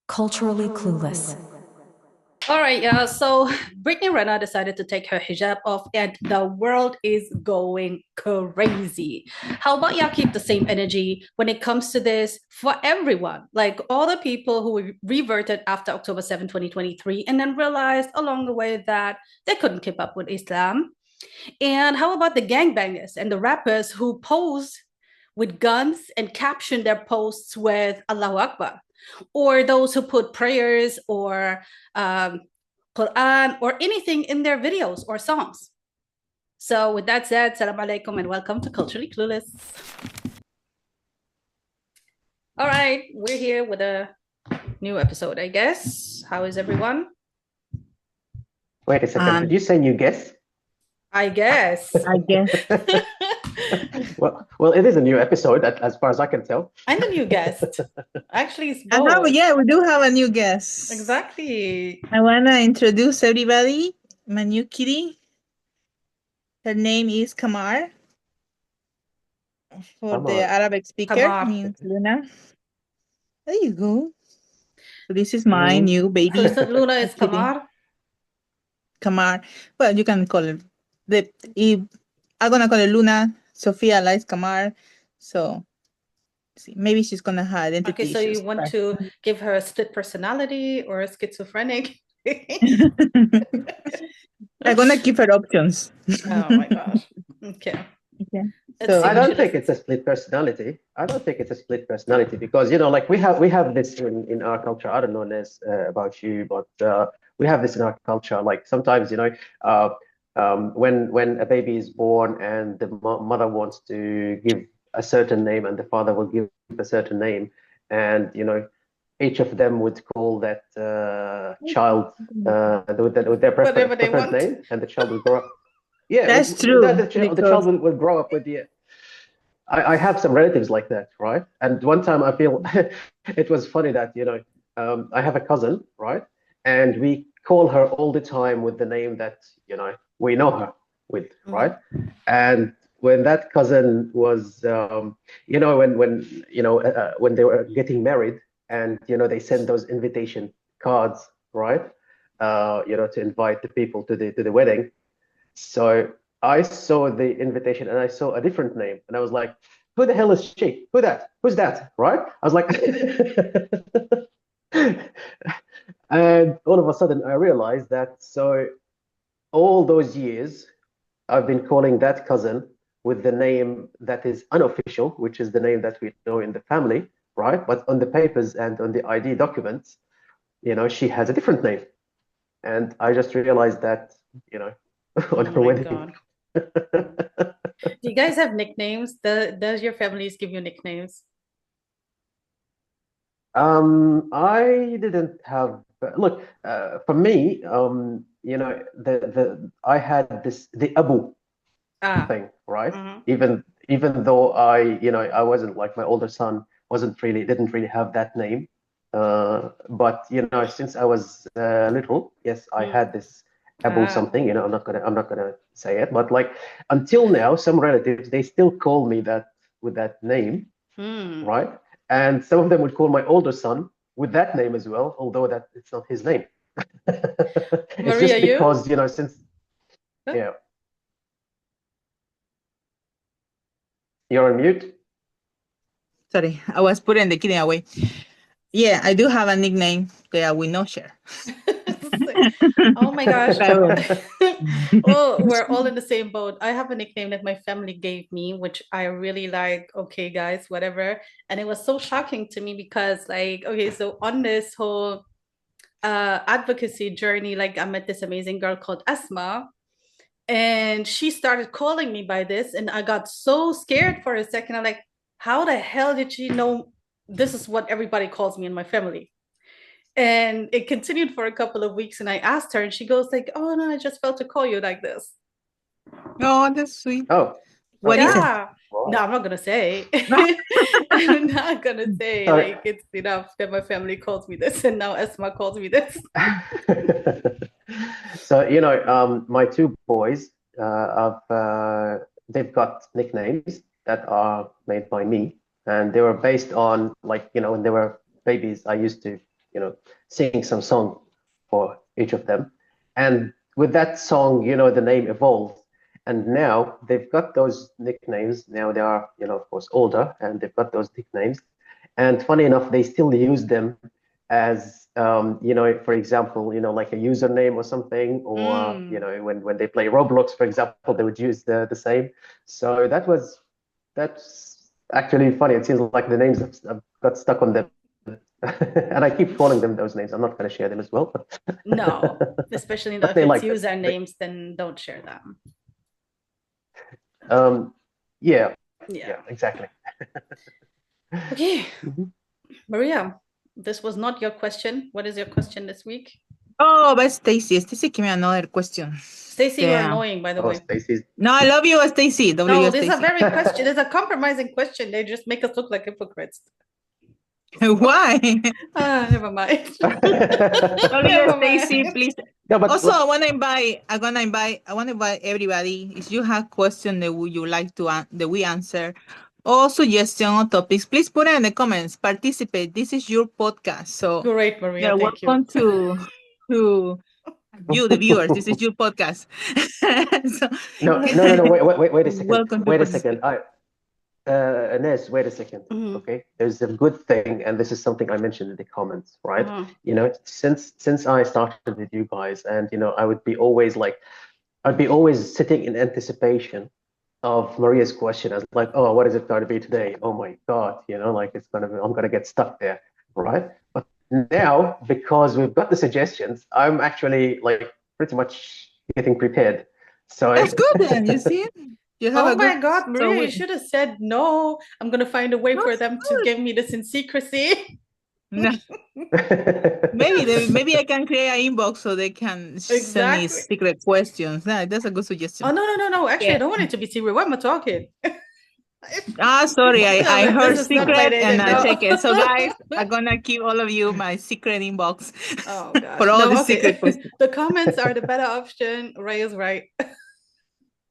Culturally clueless. All right, yeah. So Brittany Renner decided to take her hijab off, and the world is going crazy. How about y'all keep the same energy when it comes to this for everyone? Like all the people who reverted after October 7, 2023, and then realized along the way that they couldn't keep up with Islam. And how about the gangbangers and the rappers who pose with guns and caption their posts with Allahu Akbar? Or those who put prayers or Quran or anything in their videos or songs. So, with that said, salam alaikum and welcome to Culturally Clueless. All right, we're here with a new episode, I guess. How is everyone? Wait a second. Did you say new guest? I guess. Well, it is a new episode, as far as I can tell. I'm the new guest. Actually, it's both. Yeah, we do have a new guest. Exactly. I want to introduce everybody. My new kitty. Her name is Kamar. For the Arabic speaker, Kamar means Luna. There you go. So this is my new baby. So Luna is Kamar? Kamar. Well, you can call it. I'm going to call it Luna. Sophia likes Kamar. So see, maybe she's going to have identity Okay, so issues. you want to give her a split personality or a schizophrenic? I'm going to give her options. Oh my gosh. Okay. So I don't think it's a split personality. Because like we have this in our culture. I don't know this about you, but we have this in our culture. Like sometimes when a baby is born and the mother wants to give a certain name and the father will give a certain name, and each of them would call that child with their preferred name, and the child will grow up. Yeah, that's true. The child will grow up with the. I have some relatives like that, right? And one time I feel it was funny that I have a cousin, right? And we call her all the time with the name that we know her with, right? And when that cousin was, when they were getting married, and they send those invitation cards, right? To invite the people to the wedding. So I saw the invitation and I saw a different name, and I was like, "Who the hell is she? Who's that?" Right? I was like, and all of a sudden I realized that. So all those years I've been calling that cousin with the name that is unofficial, which is the name that we know in the family, right? But on the papers and on the ID documents, she has a different name. And I just realized that, on her wedding. God. Do you guys have nicknames? Does your families give you nicknames? I didn't have. Look, for me, I had the Abu thing, right? Even though I wasn't, like, my older son didn't really have that name. But since I was little, yes, I had this Abu something. I'm not gonna say it, but like until now, some relatives, they still call me that with that name, right? And some of them would call my older son with that name as well, although that it's not his name. It's Maria, just because since yeah, you're on mute. Sorry, I was putting the kitty away. Yeah, I do have a nickname. Yeah, we know share. Oh my gosh. Oh, we're all in the same boat. I have a nickname that my family gave me, which I really like. Okay, guys, whatever. And it was so shocking to me because, like, okay, so on this whole advocacy journey, like, I met this amazing girl called Asma, and she started calling me by this, and I got so scared for a second. I'm like, how the hell did she know this is what everybody calls me in my family? And it continued for a couple of weeks, and I asked her, and she goes like, "Oh no, I just felt to call you like this." Oh, that's sweet. Oh, what is it? Wow. No, I'm not gonna say. I'm not gonna say. Like, it's enough that my family calls me this, and now Esma calls me this. So my two boys, they've got nicknames that are made by me. and they were based on, like, when they were babies, I used to, sing some song for each of them. And with that song, the name evolved. And now they've got those nicknames. Now they are, of course, older, and they've got those nicknames. And funny enough, they still use them as, for example, like a username or something, or, when they play Roblox, for example, they would use the same. So that's actually funny. It seems like the names have got stuck on them. And I keep calling them those names. I'm not going to share them as well. But no, especially if it's usernames, then don't share them. Yeah, exactly. Okay. Maria, this was not your question. What is your question this week? Oh, but Stacy gave me another question. Stacy, you're annoying, by the way. Stacy's... No, I love you, Stacy. No, this is a very question. There's a compromising question. They just make us look like hypocrites. Why? Never mind. Stacy, please. No, but also, I want to invite everybody. If you have questions that you like that we answer, or suggestion or topics, please put it in the comments. Participate. This is your podcast. So great, Maria. You're welcome to you, the viewers. This is your podcast. No. Wait a second. Wait a second. Inez, wait a second. Okay, there's a good thing, and this is something I mentioned in the comments, right? Since I started with you guys, and I'd be always sitting in anticipation of Maria's question as like, oh, what is it going to be today? Oh my God, I'm gonna get stuck there, right? But now, because we've got the suggestions, I'm actually like pretty much getting prepared. So that's good then, you see? Oh my God, Maria, you should have said no. I'm going to find a way for them to give me this in secrecy. No. maybe I can create an inbox so they can send me secret questions. That's a good suggestion. Oh, no. Actually, I don't want it to be secret. What am I talking? Sorry. I heard secret and I take it. So guys, I'm going to keep all of you my secret inbox. Oh, gosh. For all the secret questions. The comments are the better option. Ray is right.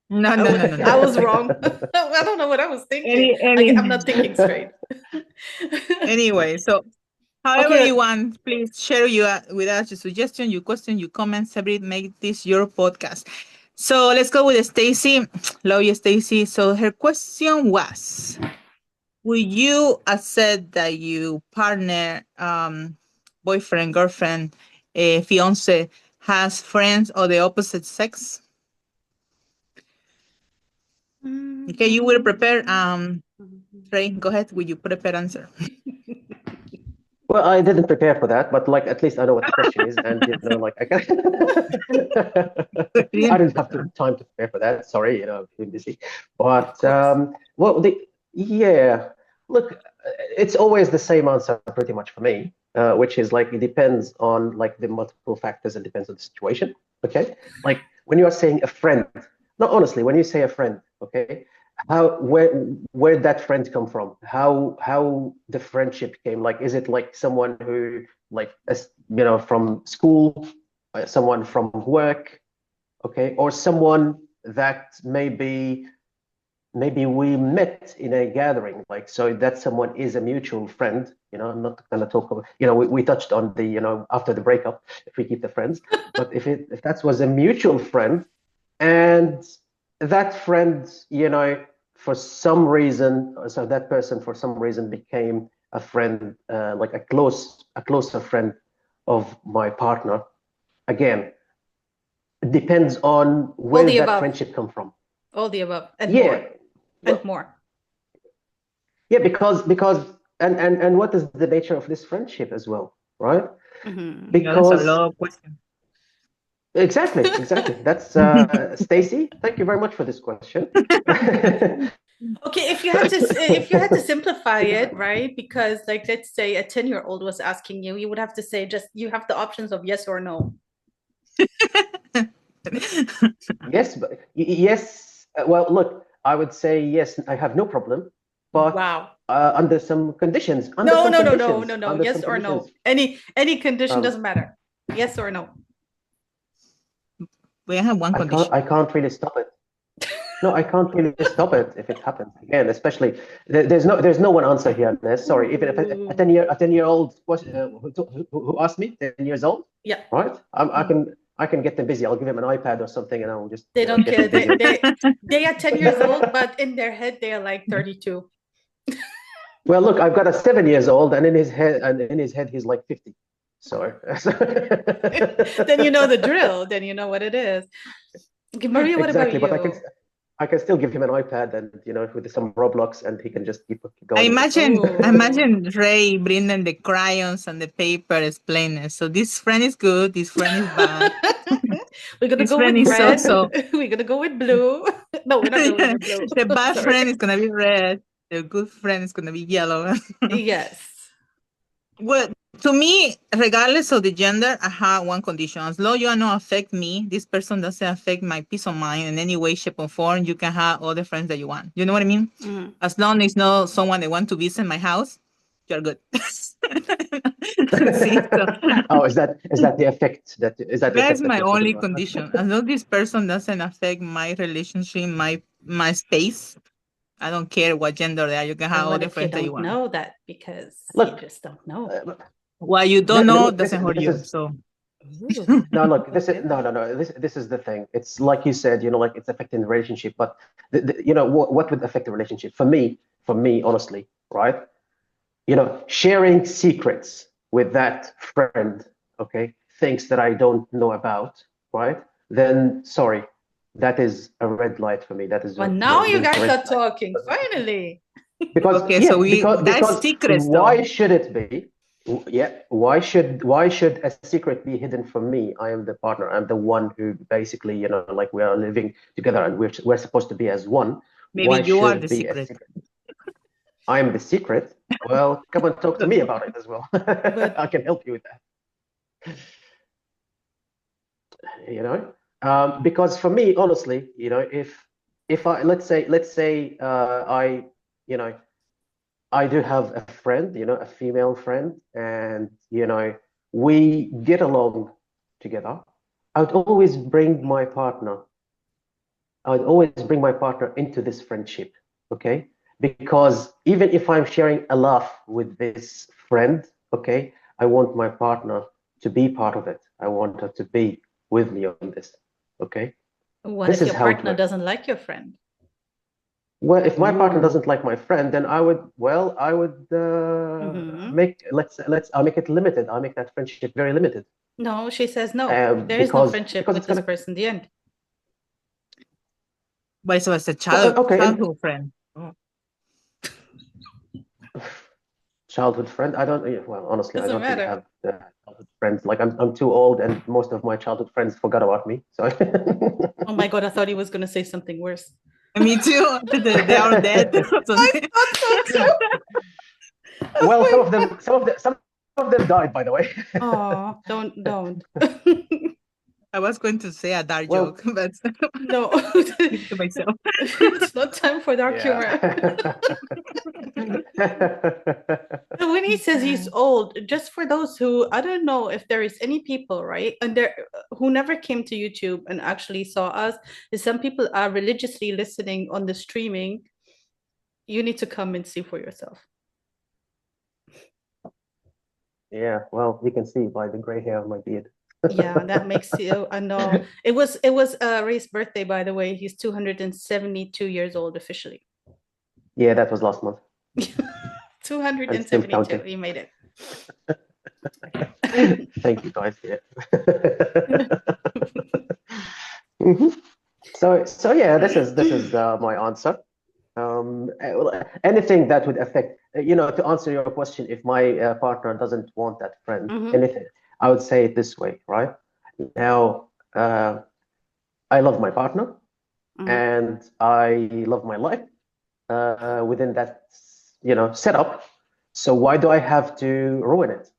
No. I was wrong. I don't know what I was thinking. I'm not thinking straight. Anyway, so however you want, please share with us your suggestion, your question, your comments. Make this your podcast. So let's go with Stacy. Love you, Stacy. So her question was, will you accept that your partner, boyfriend, girlfriend, fiance, has friends of the opposite sex? Okay, you will prepare. Ray, go ahead. Will you prepare answer? Well, I didn't prepare for that, but at least I know what the question is, and I can. I didn't have time to prepare for that. Sorry, I've been busy. But look, it's always the same answer pretty much for me, which is it depends on the multiple factors and depends on the situation. Okay, when you are saying a friend. No, honestly, when you say a friend, okay, where that friend come from? How the friendship came? Is it someone who from school, someone from work, okay, or someone that maybe we met in a gathering, so that someone is a mutual friend. I'm not gonna talk about. We touched on the after the breakup, if we keep the friends, but if that was a mutual friend. And that friend, for some reason, so that person for some reason became a friend, a closer friend of my partner. Again, it depends on where that friendship come from. All the above, and more, and more. Yeah, because and what is the nature of this friendship as well, right? Mm-hmm. Because that's a lot of questions. Exactly. That's Stacy. Thank you very much for this question. Okay, if you had to simplify it, right? Because let's say a 10-year-old was asking you, you would have to say you have the options of yes or no. Yes. Well, look, I would say yes. I have no problem, but under some conditions. No. Yes or no. Any condition doesn't matter. Yes or no. We have one condition. I can't really stop it. No, I can't really stop it if it happens again. Especially there's no one answer here. Ness. Sorry, even if a 10-year-old who asked me 10 years old, yeah, right? I can get them busy. I'll give him an iPad or something, and I'll just they don't get care. them busy. They are 10 years old, but in their head they are like 32. Well, look, I've got a 7 years old, and in his head he's like 50. So Then you know the drill. Then you know what it is. Okay, Maria, what exactly, about but you? I can still give him an iPad and with some Roblox, and he can just keep I going. imagine Ray bringing the crayons and the paper explaining. So this friend is good, this friend is bad. We're gonna This go friend with is red. so. We're gonna go with blue. No, we're not going with blue. The bad Sorry. friend is gonna be red. The good friend is gonna be yellow. Yes. Well, to me, regardless of the gender, I have one condition. As long as you are not affect me, this person doesn't affect my peace of mind in any way, shape, or form, you can have all the friends that you want. You know what I mean? Mm. As long as not someone that want to visit my house, you're good. See, so, Oh, is that the effect? That is that the that's effect that my you're talking only about? condition. As long as this person doesn't affect my relationship, my space, I don't care what gender they are. You can have And all what the if you friends that you don't want. know that because you Look, just don't know? What you don't know look, doesn't hurt this you. is So no, look, this Okay. is no. This is the thing. It's like you said, like it's affecting the relationship. But what would affect the relationship? For me, honestly, right? Sharing secrets with that friend, okay, things that I don't know about, right? Then sorry, that is a red light for me. That is Well, a now you big guys red are light. talking. Finally. Because okay, yeah, so that's because secrets why though. should it be? Yeah, why should a secret be hidden from me? I am the partner. I'm the one who basically, like we are living together and we're supposed to be as one. Maybe Why you are should the it be a secret. secret? I'm the secret. Well, come and talk to me about it as well. But I can help you with that. Because for me, honestly, if I let's say I do have a friend, a female friend, and we get along together. I would always bring my partner. I would always bring my partner into this friendship, okay? Because even if I'm sharing a laugh with this friend, okay, I want my partner to be part of it. I want her to be with me on this, okay? what This if is your how it partner works. doesn't like your friend? Well, if my partner Ooh. doesn't like my friend, then I would I'll make it limited. I'll make that friendship very limited. No, she says no. There is no Because friendship with it's this gonna person in the end. But so as a okay, childhood friend. childhood friend. I don't. Well, honestly, I Doesn't don't really matter. have childhood friends. Like I'm too old, and most of my childhood friends forgot about me. So. Oh my God, I thought he was going to say something worse. Me too. They are dead. I thought so too. Well, some of them died, by the way. Oh, don't. I was going to say a dark Well, joke, but No. keep it to myself. It's not time for dark humor. So when he says he's old, just for those who, I don't know if there is any people, right, and there who never came to YouTube and actually saw us, is some people are religiously listening on the streaming. You need to come and see for yourself. Yeah, well, you can see by the gray hair on my beard. Yeah, that makes you. I know it was Ray's birthday, by the way. He's 272 years old officially. Yeah, that was last month. And still 272. counting. You made it. Thank you, guys. Yeah. So yeah, this is my answer. Anything that would affect, to answer your question, if my partner doesn't want that friend, anything, I would say it this way, right? Now, I love my partner, and I love my life within that, setup. So why do I have to ruin it?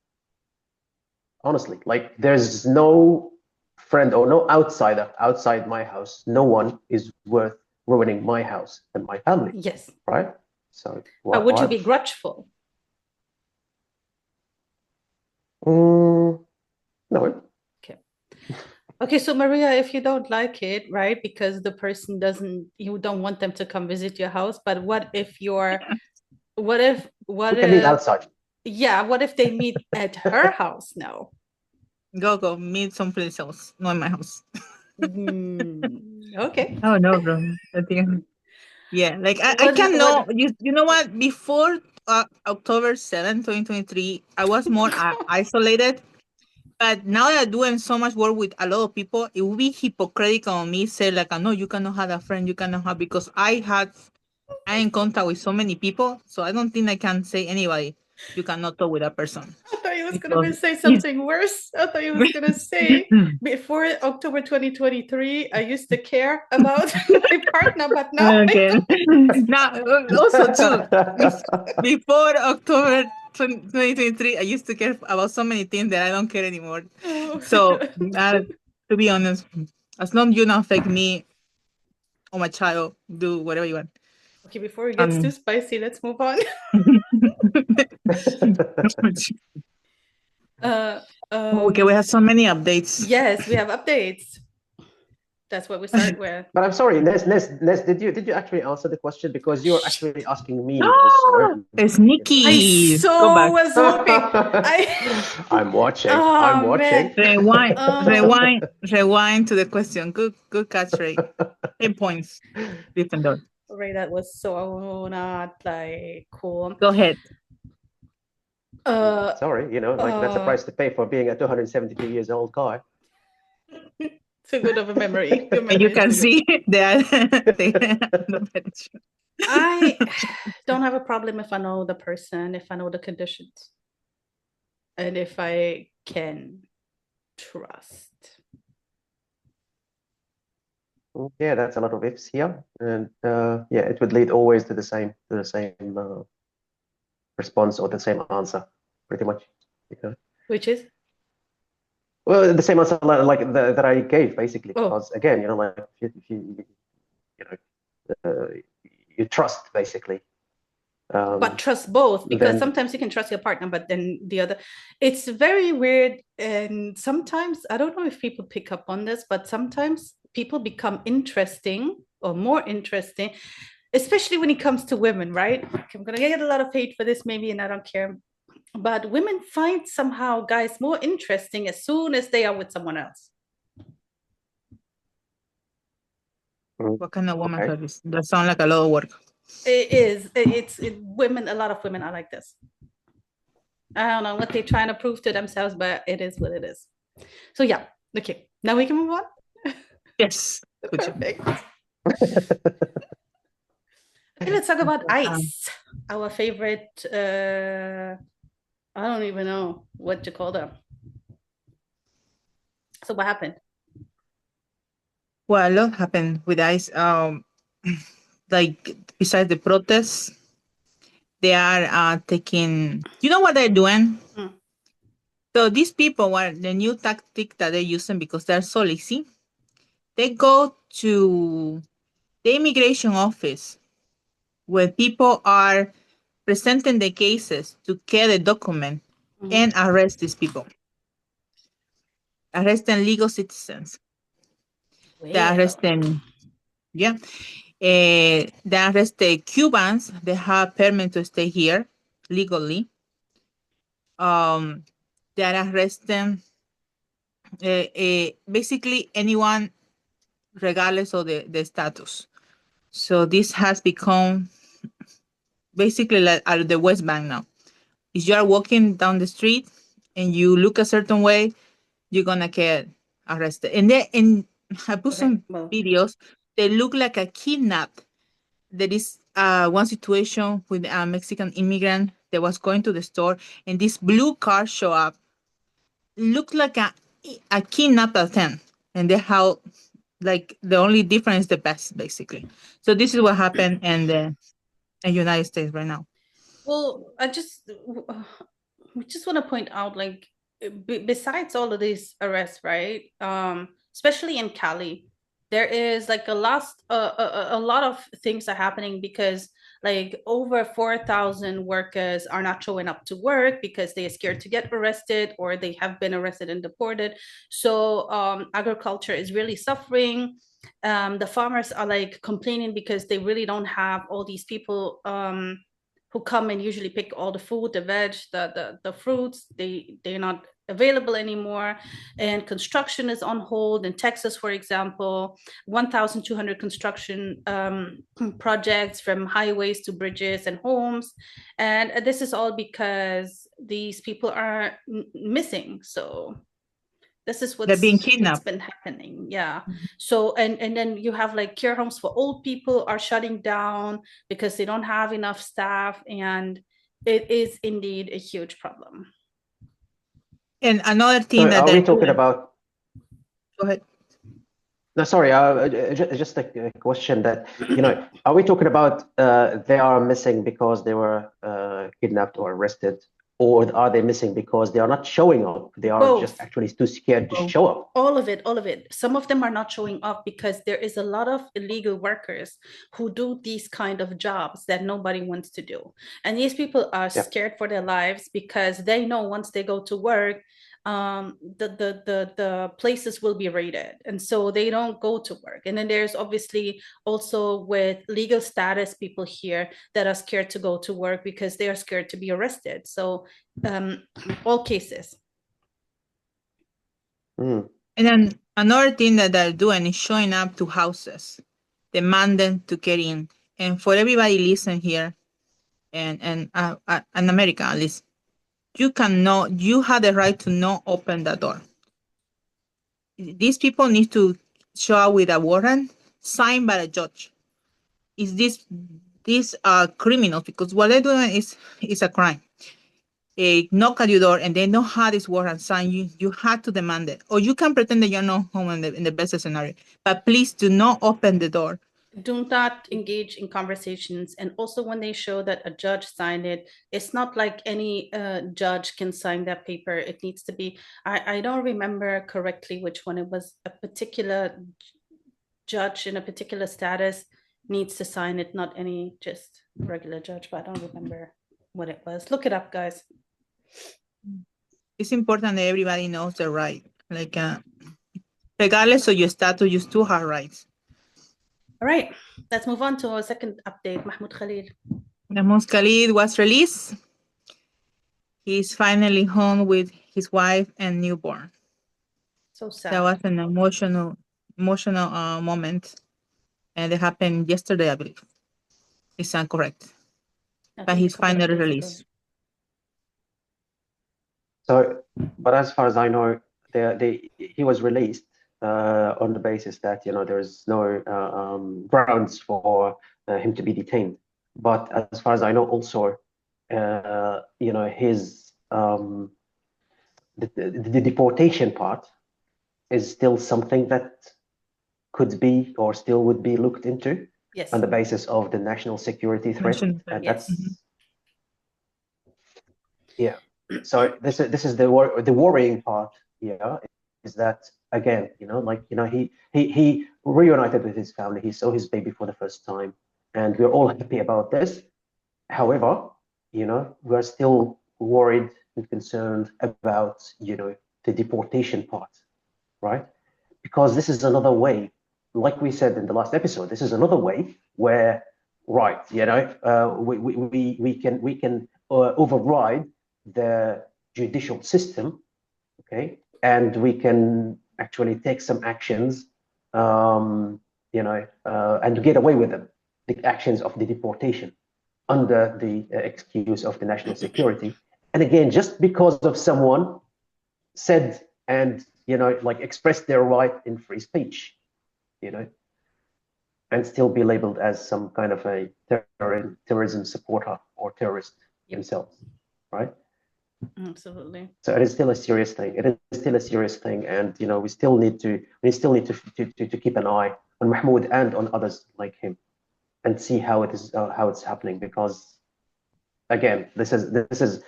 Honestly, like there's no friend or no outsider outside my house. No one is worth ruining my house and my family. Yes. Right? So But would you be grudgeful? No. Okay. Okay, so Maria, if you don't like it, right, because the person you don't want them to come visit your house, but what if We can meet outside. Yeah, what if they meet at her house now? Go meet someplace else, not in my house. Okay. Oh no, bro. I think yeah, like I can know you know what? Before October 7th, 2023, I was more isolated. But now that I'm doing so much work with a lot of people, it would be hypocritical on me say like, no, you cannot have a friend, you cannot have, because I'm in contact with so many people, so I don't think I can say anybody you cannot talk with that person. I thought you was gonna say something worse. I thought you was gonna say before October 2023, I used to care about my partner, but now okay. Now also too, before October 2023, I used to care about so many things that I don't care anymore. Oh. So to be honest, as long as you don't affect me or my child, do whatever you want. Okay, before it gets too spicy, let's move on. Okay, we have so many updates. Yes, we have updates. That's what we start with. But I'm sorry, Nes, did you actually answer the question? Because you're actually asking me. Also. It's Nikki. I so was hoping. I'm watching. I'm watching. Rewind to the question. Good catch, Ray. 10 points. Gryffindor. Ray, that was so not like cool. Go ahead. Sorry, that's a price to pay for being a 272 years old guy. Too good of a memory. And you can see that I don't have a problem if I know the person, if I know the conditions, and if I can trust. Yeah, that's a lot of ifs here, and it would lead always to the same response or the same answer, pretty much. Which is? Well, the same answer like that I gave, basically, because again, like if you trust, basically. But trust both, because sometimes you can trust your partner, but then the other, it's very weird. And sometimes, I don't know if people pick up on this, but sometimes people become interesting or more interesting, especially when it comes to women, right? I'm gonna get a lot of hate for this maybe, and I don't care. But women find somehow guys more interesting as soon as they are with someone else. What kind of woman is this? That sounds like a lot of work. It is. Women, a lot of women are like this. I don't know what they're trying to prove to themselves, but it is what it is. So yeah, okay. Now we can move on? Yes. Perfect. Okay, let's talk about ice. Our favorite, I don't even know what to call them. So what happened? Well, a lot happened with ICE. Like besides the protests, they are taking. You know what they're doing? So these people, what the new tactic that they're using because they're so lazy, they go to the immigration office where people are presenting the cases to get a document and arrest these people. Arresting legal citizens. They arrest them. Yeah. They arrest the Cubans. They have permit to stay here legally. They arrest them. Basically anyone, regardless of the status. So this has become basically like at the West Bank now. If you are walking down the street and you look a certain way, you're gonna get arrested. And I put some videos. They look like a kidnap. There is one situation with a Mexican immigrant that was going to the store, and this blue car show up. Looked like a kidnap attempt, and they how like the only difference is the best, basically. So this is what happened in the United States right now. Well, we just want to point out, like, besides all of these arrests, right? Especially in Cali, there is like a lot of things are happening because Like over 4,000 workers are not showing up to work because they're scared to get arrested or they have been arrested and deported. So agriculture is really suffering. The farmers are like complaining because they really don't have all these people who come and usually pick all the food, the veg, the fruits. They're not available anymore, and construction is on hold in Texas, for example. 1,200 construction projects, from highways to bridges and homes, and this is all because these people are missing. So this is they're being kidnapped. what's been happening. Yeah. So and then you have like care homes for old people are shutting down because they don't have enough staff, and it is indeed a huge problem. And another thing that are we talking about? Go ahead. No, sorry, just a question that, are we talking about they are missing because they were kidnapped or arrested, or are they missing because they are not showing up? They are Both. just actually too scared to show up. All of it. Some of them are not showing up because there is a lot of illegal workers who do these kind of jobs that nobody wants to do. And these people are scared for their lives because they know once they go to work, the places will be raided, and so they don't go to work. And then there's obviously also with legal status people here that are scared to go to work because they are scared to be arrested. So all cases. Mm. And then another thing that they're doing is showing up to houses, demanding to get in. And for everybody listening here, and in America at least, you have the right to not open the door. These people need to show up with a warrant signed by a judge. These are criminals, because what they're doing is a crime. Knock at your door and they don't have this warrant signed. You have to demand it, or you can pretend that you're not home in the best scenario. But please do not open the door. Do not engage in conversations. And also when they show that a judge signed it, it's not like any judge can sign that paper. It needs to be, I don't remember correctly which one it was, a particular judge in a particular status needs to sign it, not any just regular judge, but I don't remember what it was. Look it up, guys. It's important that everybody knows their right. Like, regardless of your status, you still have rights. All right, let's move on to our second update. Mahmoud Khalil. Mahmoud Khalil was released. He's finally home with his wife and newborn. So sad. That was an emotional moment, and it happened yesterday, I believe. It's incorrect, but he's finally released. So, but as far as I know, he was released on the basis that there is no grounds for him to be detained. But as far as I know, also his the deportation part is still something that could be or still would be looked into. Yes. On the basis of the national security threat, and yes. that's yeah. So this is the worrying part. Yeah, is that again? He reunited with his family. He saw his baby for the first time, and we're all happy about this. However, we're still worried and concerned about the deportation part, right? Because this is another way, like we said in the last episode, this is another way where, right, we can override the judicial system, okay, and we can actually take some actions, and get away with them, the actions of the deportation under the excuse of the national security. And again, just because of someone said and expressed their right in free speech, and still be labeled as some kind of a terrorism supporter or terrorist themselves, right? Absolutely. So it is still a serious thing. It is still a serious thing, and we still need to keep an eye on Mahmoud and on others like him, and see how it's happening. Because again, this is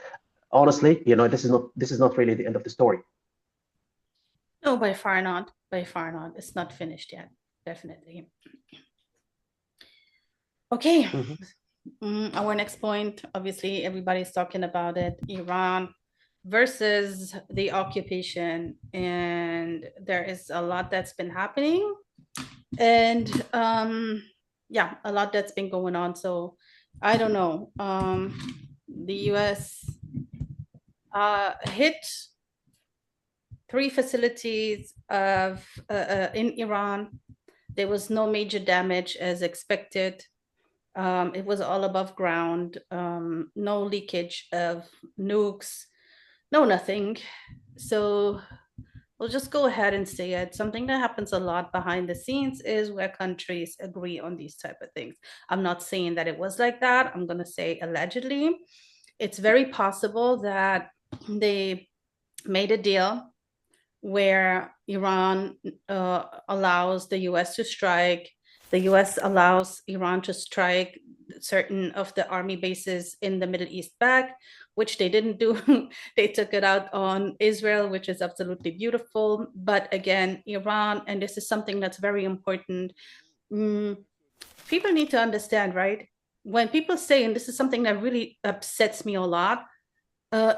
honestly, this is not really the end of the story. No, by far not. By far not. It's not finished yet. Definitely. Okay. Our next point, obviously, everybody's talking about it, Iran versus the occupation. And there is a lot that's been happening. And yeah, a lot that's been going on. So I don't know. The US hit 3 facilities of in Iran. There was no major damage as expected. It was all above ground, no leakage of nukes, no nothing. So we'll just go ahead and say it. Something that happens a lot behind the scenes is where countries agree on these type of things. I'm not saying that it was like that. I'm going to say allegedly. It's very possible that they made a deal where Iran allows the US to strike. The US allows Iran to strike certain of the army bases in the Middle East back, which they didn't do. They took it out on Israel, which is absolutely beautiful. But again, Iran, and this is something that's very important, people need to understand, right? When people say, and this is something that really upsets me a lot,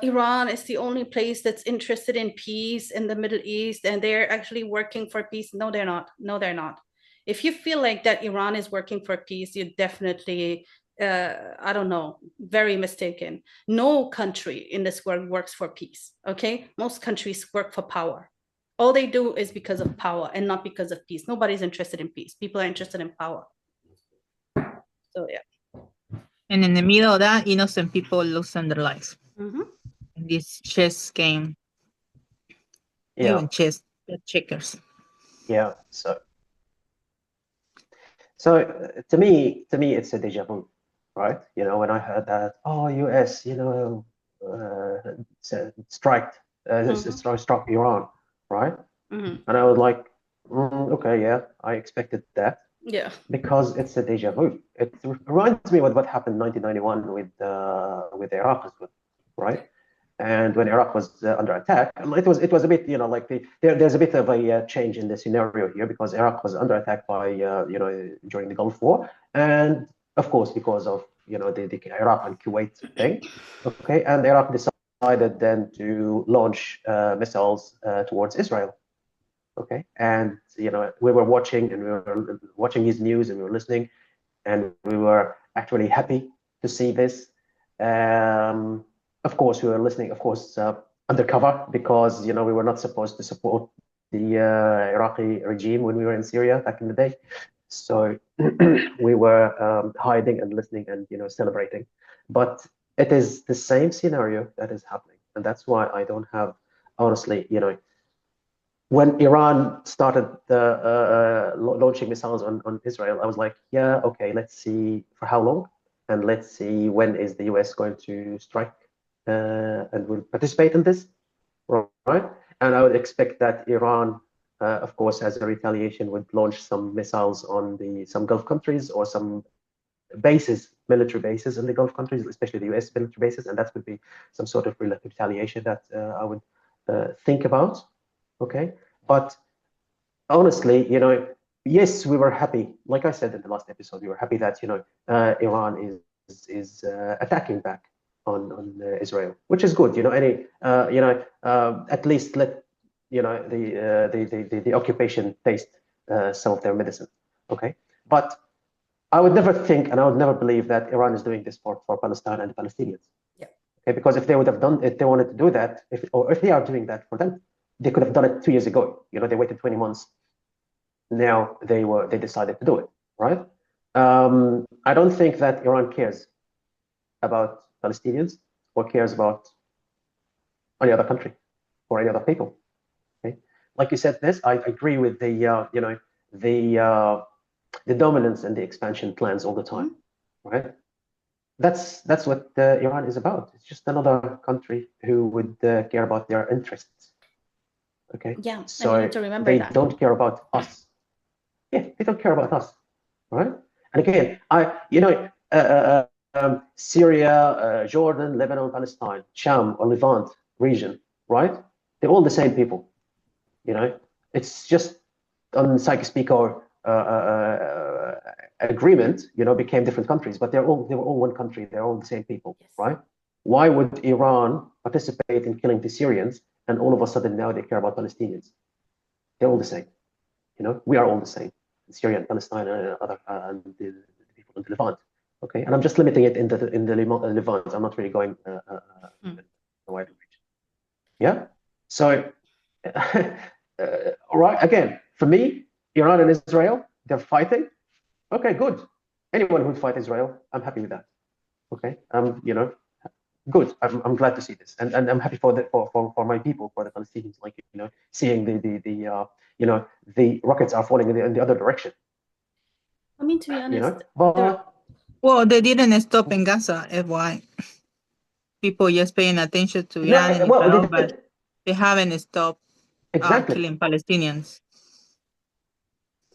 Iran is the only place that's interested in peace in the Middle East, and they're actually working for peace. No, they're not. No, they're not. If you feel like that Iran is working for peace, you're definitely, I don't know, very mistaken. No country in this world works for peace, okay? Most countries work for power. All they do is because of power and not because of peace. Nobody's interested in peace. People are interested in power. So, yeah. And in the middle of that, innocent people losing their lives. In this chess game. Yeah. Even chess, checkers. Yeah. So to me, it's a deja vu, right? You know, when I heard that, oh, US, you know, struck Iran, right? And I was like, okay, yeah, I expected that. Yeah. Because it's a deja vu. It reminds me of what happened in 1991 with Iraq, right? And when Iraq was under attack, it was a bit, you know, like there's a bit of a change in the scenario here because Iraq was under attack by you know, during the Gulf War, and of course because of, you know, the Iraq and Kuwait thing, okay, and Iraq decided then to launch missiles towards Israel. Okay, and you know, we were watching his news and we were listening, and we were actually happy to see this. Of course, we were listening, of course, undercover because, you know, we were not supposed to support the Iraqi regime when we were in Syria back in the day. So we were hiding and listening and, you know, celebrating. But it is the same scenario that is happening, and that's why I don't have, honestly, you know, when Iran started launching missiles on Israel, I was like, yeah, okay, let's see for how long, and let's see when is the US going to strike and will participate in this, right? And I would expect that Iran, of course, as a retaliation, would launch some missiles on some Gulf countries or some bases, military bases in the Gulf countries, especially the US military bases, and that would be some sort of retaliation that I would think about. Okay, but honestly, you know, yes, we were happy. Like I said in the last episode, we were happy that, you know, Iran is attacking back on Israel, which is good. You know, you know, at least let, you know, the occupation taste some of their medicine. Okay, but I would never think and I would never believe that Iran is doing this for Palestine and the Palestinians. Yeah. Okay, because if they would have done, if they wanted to do that, if they are doing that for them, they could have done it 2 years ago. You know, they waited 20 months. Now they decided to do it, right? I don't think that Iran cares about Palestinians or cares about any other country or any other people. Okay, like you said, this I agree with the you know, the dominance and the expansion plans all the time, right? That's what Iran is about. It's just another country who would care about their interests. Okay. Yeah. So and you need to remember they that. don't care about us. Yeah, they don't care about us, right? And again, you know, Syria, Jordan, Lebanon, Palestine, Sham or Levant region, right? They're all the same people. You know, it's just on Sykes-Picot agreement, became different countries, but they were all one country. They're all the same people, right? Why would Iran participate in killing the Syrians, and all of a sudden now they care about Palestinians? They're all the same. We are all the same. Syria and Palestine and other and the people in the Levant. Okay, and I'm just limiting it in the Levant. I'm not really going the wider region. Yeah. So, all right. Again, for me, Iran and Israel, they're fighting. Okay, good. Anyone who would fight Israel, I'm happy with that. Okay, good. I'm glad to see this, and I'm happy for my people, for the Palestinians, like seeing the rockets are falling in the other direction. I mean, to be honest, well, they didn't stop in Gaza, FY. People just paying attention to Iran and Israel, but they haven't stopped killing Palestinians.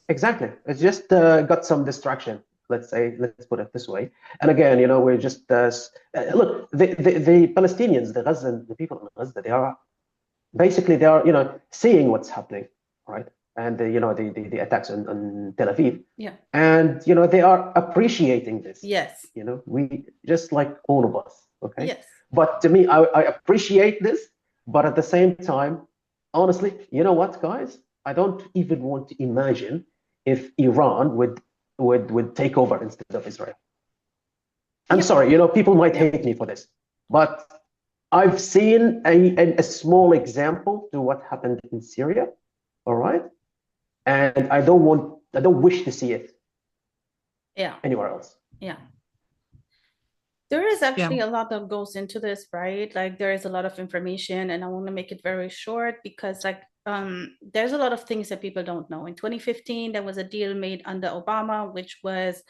Exactly. It's just got some distraction. Let's put it this way. And again, we're just look, the Palestinians, the people in Gaza, they are seeing what's happening, right? And the attacks on Tel Aviv. Yeah. And they are appreciating this. Yes. We just like all of us. Okay. Yes. But to me, I appreciate this, but at the same time, honestly, you know what, guys? I don't even want to imagine if Iran would take over instead of Israel. I'm sorry, people might hate me for this, but I've seen a small example to what happened in Syria, all right? And I don't wish to see it anywhere else. Yeah. There is actually a lot that goes into this, right? Like there is a lot of information, and I want to make it very short because there's a lot of things that people don't know. In 2015, there was a deal made under Obama, which was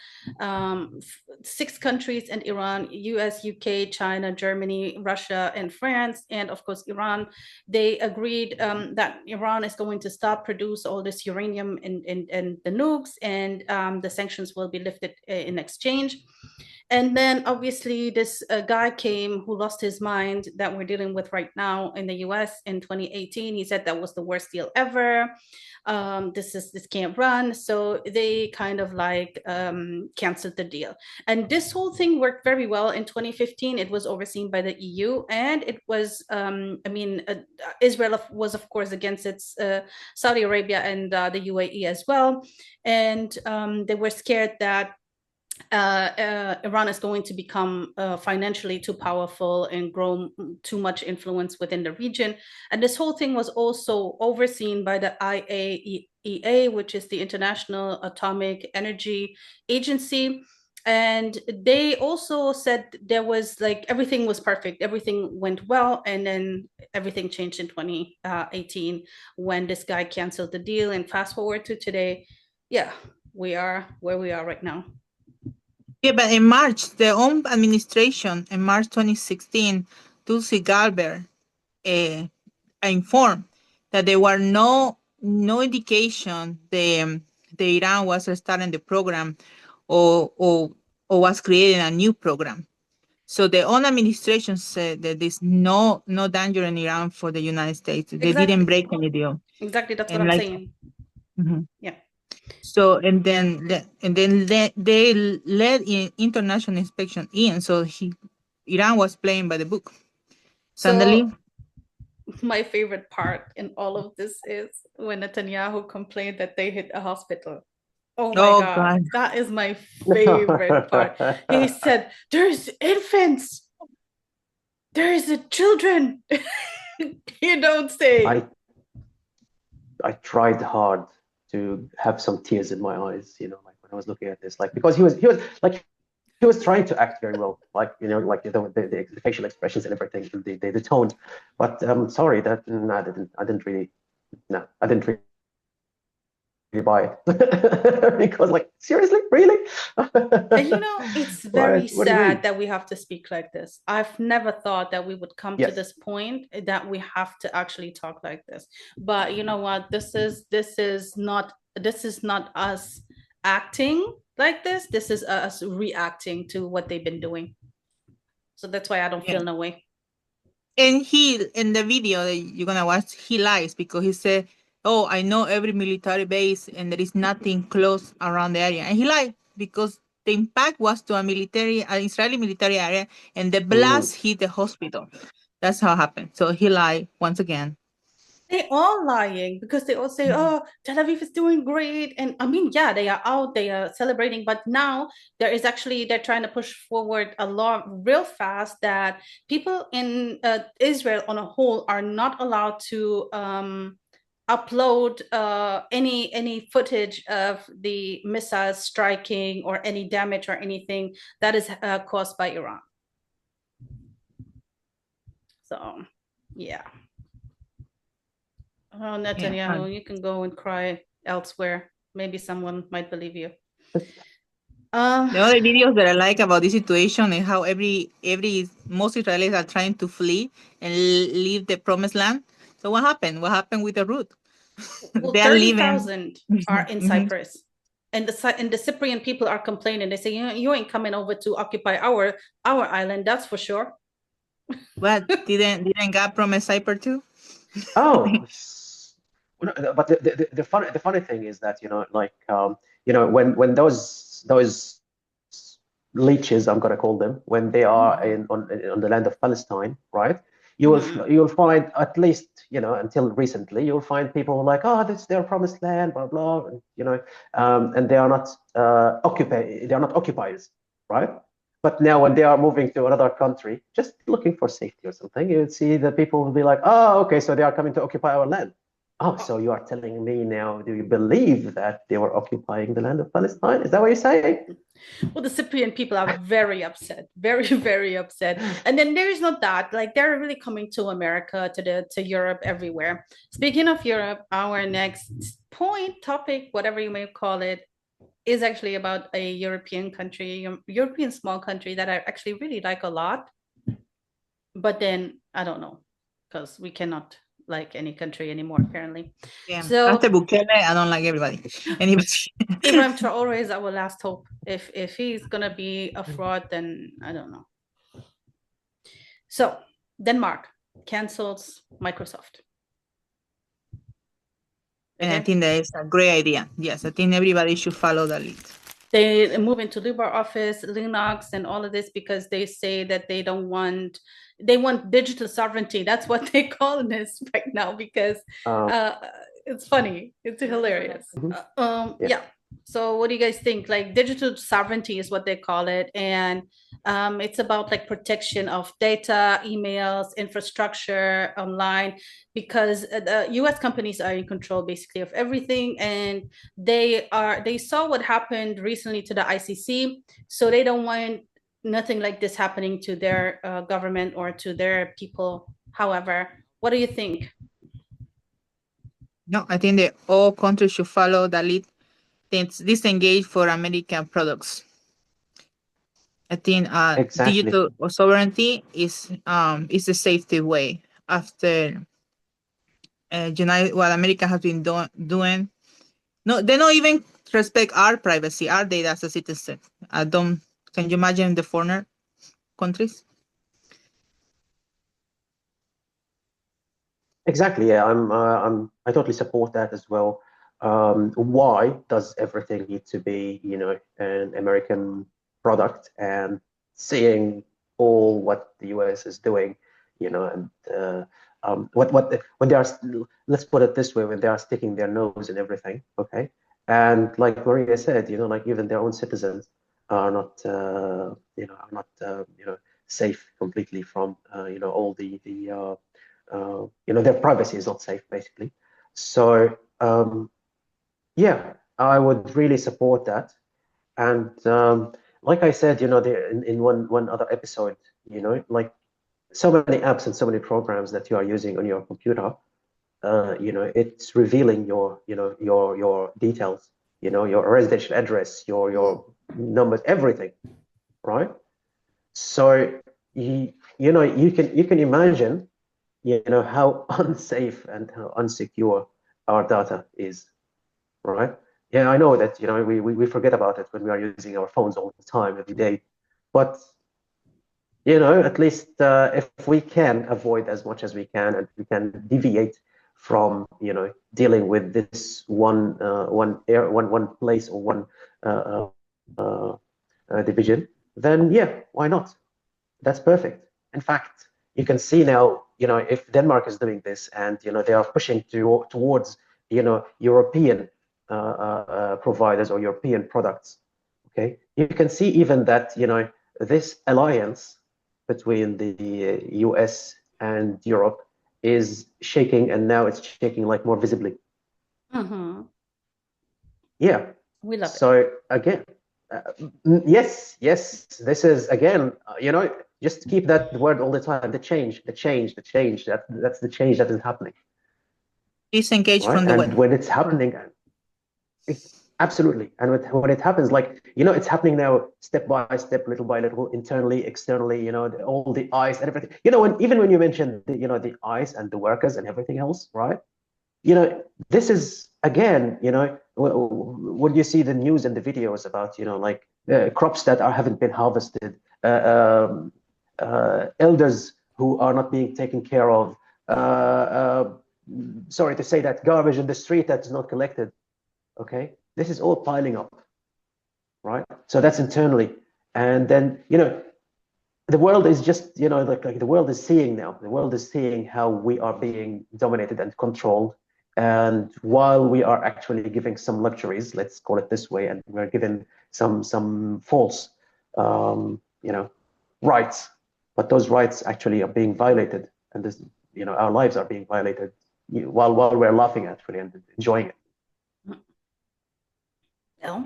6 countries and Iran, US, UK, China, Germany, Russia, and France, and of course Iran. They agreed that Iran is going to stop produce all this uranium and the nukes, and the sanctions will be lifted in exchange. And then obviously this guy came who lost his mind that we're dealing with right now in the US in 2018. He said that was the worst deal ever. This can't run. So they kind of canceled the deal. And this whole thing worked very well in 2015. It was overseen by the EU, and it was, Israel was of course against its Saudi Arabia and the UAE as well. And they were scared that Iran is going to become financially too powerful and grow too much influence within the region. And this whole thing was also overseen by the IAEA, which is the International Atomic Energy Agency. And they also said there was everything was perfect, everything went well, and then everything changed in 2018 when this guy canceled the deal. And fast forward to today, we are where we are right now. Yeah, but in March, their own administration, in March 2016, Tulsi Gabbard informed that there were no indication the Iran was starting the program or was creating a new program. So their own administration said that there's no danger in Iran for the United States. They didn't break any deal. Exactly, that's what I'm saying. Mm-hmm. Yeah. So and then they let international inspection in. So Iran was playing by the book. Suddenly, my favorite part in all of this is when Netanyahu complained that they hit a hospital. Oh my God, that is my favorite part. He said, "There's infants, there's children." You don't say. I tried hard to have some tears in my eyes, when I was looking at this, because he was trying to act very well, the facial expressions and everything, the tone. But I'm sorry that I didn't really buy it because seriously, really. And it's very sad that we have to speak like this. I've never thought that we would come to this point that we have to actually talk like this. But you know what? This is not us acting like this. This is us reacting to what they've been doing. So that's why I don't feel no way. And he, in the video that you're gonna watch, he lies because he said oh, I know every military base and there is nothing close around the area. And he lied because the impact was to an Israeli military area, and the blast hit the hospital. That's how it happened. So he lied once again. They are lying because they all say, oh, Tel Aviv is doing great. And I mean, yeah, they are out, they are celebrating. But now they're trying to push forward a law real fast that people in Israel on a whole are not allowed to upload any footage of the missiles striking or any damage or anything that is caused by Iran. So, yeah. Oh, Netanyahu, you can go and cry elsewhere. Maybe someone might believe you. The other videos that I like about this situation is how most Israelis are trying to flee and leave the promised land. So what happened? What happened with the route? Well, they are 30,000 are in Cyprus. And the Cyprian people are complaining. They say, you ain't coming over to occupy our island, that's for sure. What? Didn't God promise Cyprus too? Oh, but the funny thing is that when those leeches, I'm gonna call them, when they are on the land of Palestine, right? You'll find, at least until recently, you'll find people like, oh, this is their promised land, blah blah, and they are not occupiers, right? But now when they are moving to another country, just looking for safety or something, you'd see that people will be like, oh, okay, so they are coming to occupy our land. Oh, so you are telling me now, do you believe that they were occupying the land of Palestine? Is that what you're saying? Well, the Cyprian people are very upset, very, very upset. And then there is not that, like they're really coming to America, to Europe, everywhere. Speaking of Europe, our next topic, whatever you may call it, is actually about a European country, European small country that I actually really like a lot. But then I don't know, because we cannot like any country anymore, apparently. Yeah. So after Bukele, I don't like everybody. Ibrahim Traore is our last hope. If he's gonna be a fraud, then I don't know. So Denmark cancels Microsoft. And I think that is a great idea. Yes, I think everybody should follow the lead. They move into LibreOffice, Linux, and all of this because they say that they want digital sovereignty. That's what they call this right now because it's funny. It's hilarious. Yeah. So what do you guys think? Like digital sovereignty is what they call it. And it's about like protection of data, emails, infrastructure online, because the US companies are in control basically of everything. And they saw what happened recently to the ICC. So they don't want nothing like this happening to their government or to their people. However, what do you think? No, I think that all countries should follow the lead. Disengage for American products. I think digital sovereignty is the safety way after what America has been doing. No, they don't even respect our privacy, our data as a citizen. Can you imagine the foreigner countries? Exactly. Yeah, I totally support that as well. Why does everything need to be, an American product? And seeing all what the US is doing, and when they are, let's put it this way, when they are sticking their nose in everything, okay? And like Maria said, like even their own citizens are not, safe completely from, all the their privacy is not safe, basically. So yeah, I would really support that. And like I said, in one other episode, like so many apps and so many programs that you are using on your computer, it's revealing your details, your residential address, your numbers, everything, right? So you can imagine how unsafe and how unsecure our data is, right? Yeah, I know that we forget about it when we are using our phones all the time, every day, but at least if we can avoid as much as we can, and we can deviate from, dealing with this one place or one uh, division, then yeah, why not? That's perfect. In fact, you can see now, if Denmark is doing this and, they are pushing towards, European providers or European products, okay? You can see even that, this alliance between the US and Europe is shaking, and now it's shaking like more visibly. Mm-hmm. Yeah. We love it. So again, yes, this is again, just keep that word all the time. The change. That's the change that is happening. Disengage from the And web. when it's happening, absolutely. And when it happens, like, it's happening now, step by step, little by little, internally, externally, all the eyes and everything. Even when you mentioned the eyes and the workers and everything else, right? This is again, when you see the news and the videos about, like crops that haven't been harvested, elders who are not being taken care of, sorry to say that, garbage in the street that is not collected. Okay, this is all piling up, right? So that's internally, and then the world is just like the world is seeing now. The world is seeing how we are being dominated and controlled. And while we are actually giving some luxuries, let's call it this way, and we're given some false, rights, but those rights actually are being violated, and this, our lives are being violated while we're laughing actually and enjoying it. Well,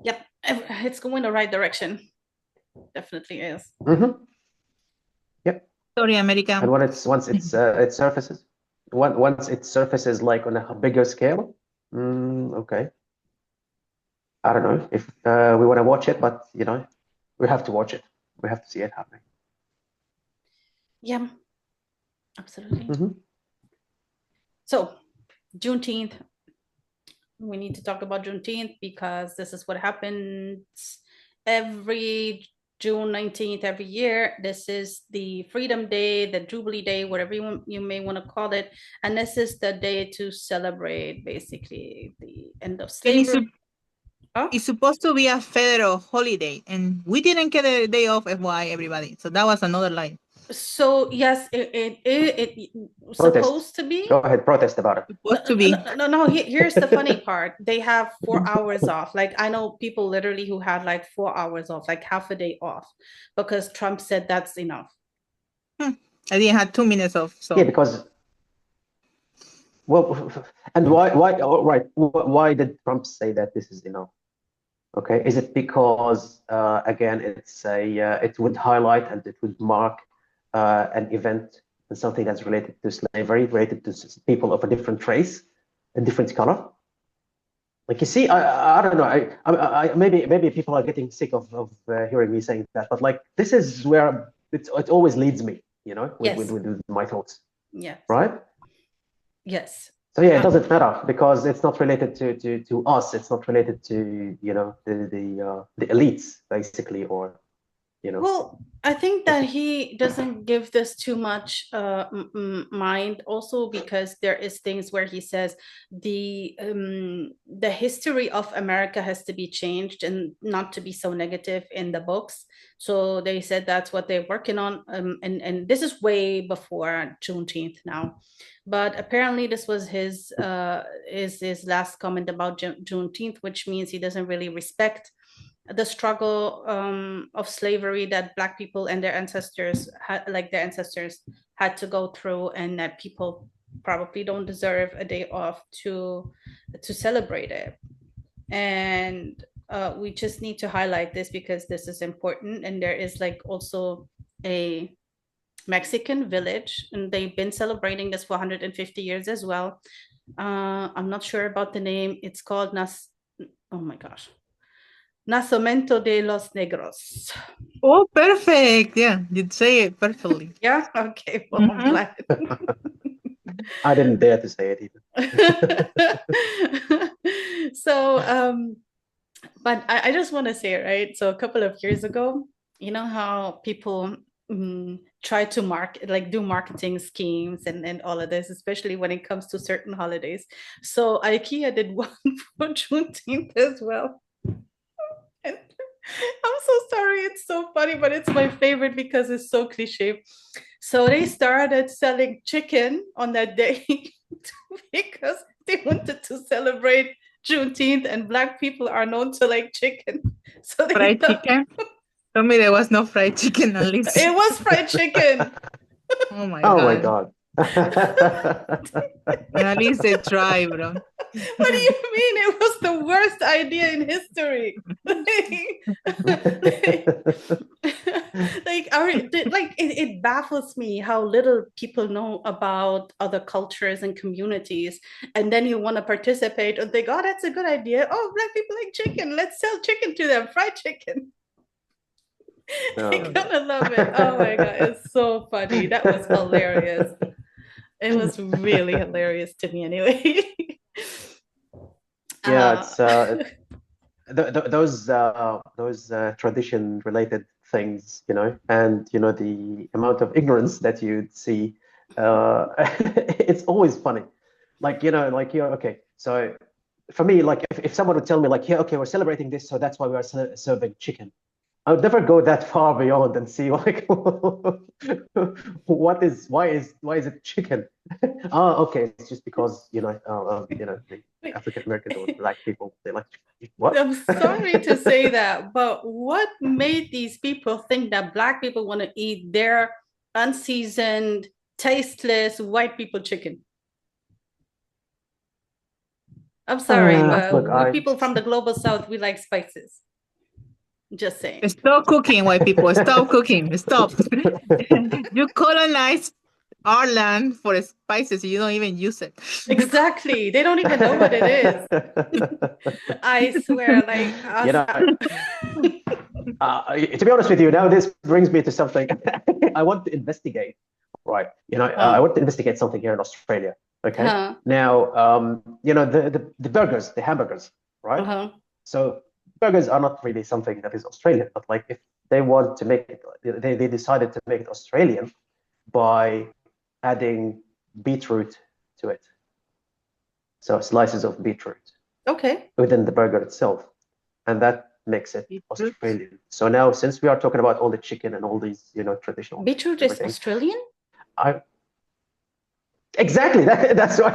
yep, it's going the right direction. Definitely is. Mm-hmm. Yep. Sorry, America. And once it surfaces. Once it surfaces like on a bigger scale, okay. I don't know if we want to watch it, but we have to watch it. We have to see it happening. Yeah, absolutely. Mm-hmm. So, Juneteenth. We need to talk about Juneteenth because this is what happens every June 19th every year. This is the Freedom Day, the Jubilee Day, whatever you may want to call it. And this is the day to celebrate basically the end of slavery. It's supposed to be a federal holiday, and we didn't get a day off, FYI, everybody. So that was another lie. So yes, it supposed to be. Go ahead, protest about it. Supposed to be. No. Here's the funny part. They have 4 hours off. Like I know people literally who had like 4 hours off, like half a day off, because Trump said that's enough. I didn't have 2 minutes off. So yeah, because and why did Trump say that this is enough? Okay, is it because again it would highlight and it would mark an event and something that's related to slavery, related to people of a different race, a different color? Like, you see, I don't know. I maybe people are getting sick of hearing me saying that, but like this is where it always leads me, with my thoughts. Yeah. Right. Yes. So yeah, it doesn't matter because it's not related to us. It's not related to the elites basically, or Well, I think that he doesn't give this too much mind also because there is things where he says the history of America has to be changed and not to be so negative in the books. So they said that's what they're working on, and this is way before Juneteenth now. But apparently this was his last comment about Juneteenth, which means he doesn't really respect the struggle of slavery that Black people and their ancestors had to go through, and that people probably don't deserve a day off to celebrate it. And we just need to highlight this because this is important. And there is like also a Mexican village, and they've been celebrating this for 150 years as well. I'm not sure about the name. It's called oh my gosh. Nacimiento de los Negros. Oh, perfect. Yeah, you'd say it perfectly. Yeah? Okay, well, I'm glad. I didn't dare to say it either. So, but I just want to say, right? So a couple of years ago, you know how people try to do marketing schemes and all of this, especially when it comes to certain holidays. So IKEA did one for Juneteenth as well. And I'm so sorry, it's so funny, but it's my favorite because it's so cliche. So they started selling chicken on that day because they wanted to celebrate Juneteenth, and Black people are known to like chicken. So they fried chicken. Tell me there was no fried chicken at least. It was fried chicken. Oh my God. Oh my God. At least they try, bro. What do you mean? It was the worst idea in history. It baffles me how little people know about other cultures and communities, and then you want to participate and think, oh, that's a good idea. Oh, Black people like chicken. Let's sell chicken to them, fried chicken. I kind of love it. Oh my God, it's so funny. That was hilarious. It was really hilarious to me anyway. Yeah, it's those tradition related things, and the amount of ignorance that you'd see, it's always funny. Okay, so for me, like if someone would tell me like, yeah, okay, we're celebrating this, so that's why we are serving chicken. I would never go that far beyond and see like why is it chicken? Oh, okay, it's just because the African Americans or Black people, they like chicken. What? I'm sorry to say that, but what made these people think that Black people want to eat their unseasoned, tasteless white people chicken? I'm sorry, but people from the global South, we like spices. Just saying. Stop cooking, white people. Stop cooking. Stop. You colonize our land for spices. You don't even use it. Exactly. They don't even know what it is. I swear, to be honest with you, now this brings me to something I want to investigate. Right. I want to investigate something here in Australia. Okay. Now, the burgers, the hamburgers, right? So burgers are not really something that is Australian, but like if they want to make it, they decided to make it Australian by adding beetroot to it. So slices of beetroot. Okay. Within the burger itself. And that makes it Australian. So now, since we are talking about all the chicken and all these, traditional beetroot is Australian? Exactly. That's why.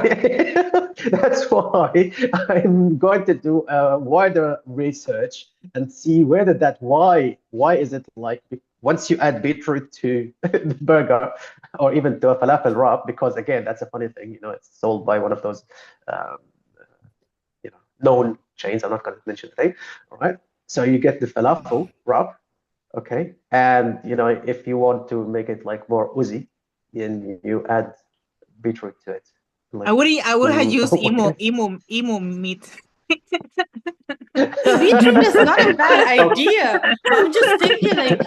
That's why I'm going to do a wider research and see whether that why is it like once you add beetroot to the burger or even to a falafel wrap, because again that's a funny thing. It's sold by one of those known chains. I'm not going to mention the name. All right. So you get the falafel wrap, okay, and if you want to make it like more oozy, then you add beetroot to it. Like, I would have used emo meat. Beetroot is not a bad idea. I'm just thinking like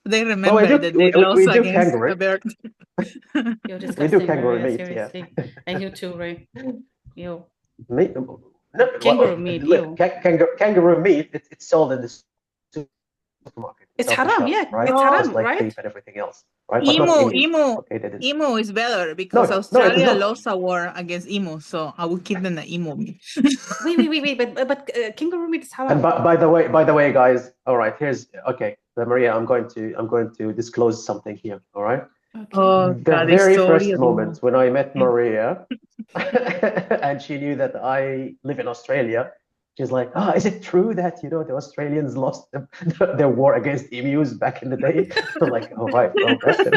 they remember that they lost against the bear. We do kangaroo meat, seriously. Yeah. And you too, Ray. You. Meat? Kangaroo meat. Kangaroo meat. It's sold in the supermarket. It's haram, yeah. Right? It's haram, just like right? beef and everything else. Right? Emo is better because Australia lost a war against emo, so I would give them the emo meat. wait, but kangaroo meat is haram. And by the way, guys, all right, Maria, I'm going to disclose something here, all right? Okay. Oh, the very first moment when I met Maria, and she knew that I live in Australia, she's like, is it true that, the Australians lost their war against emus back in the day? I'm like, oh, right. Well, that's it.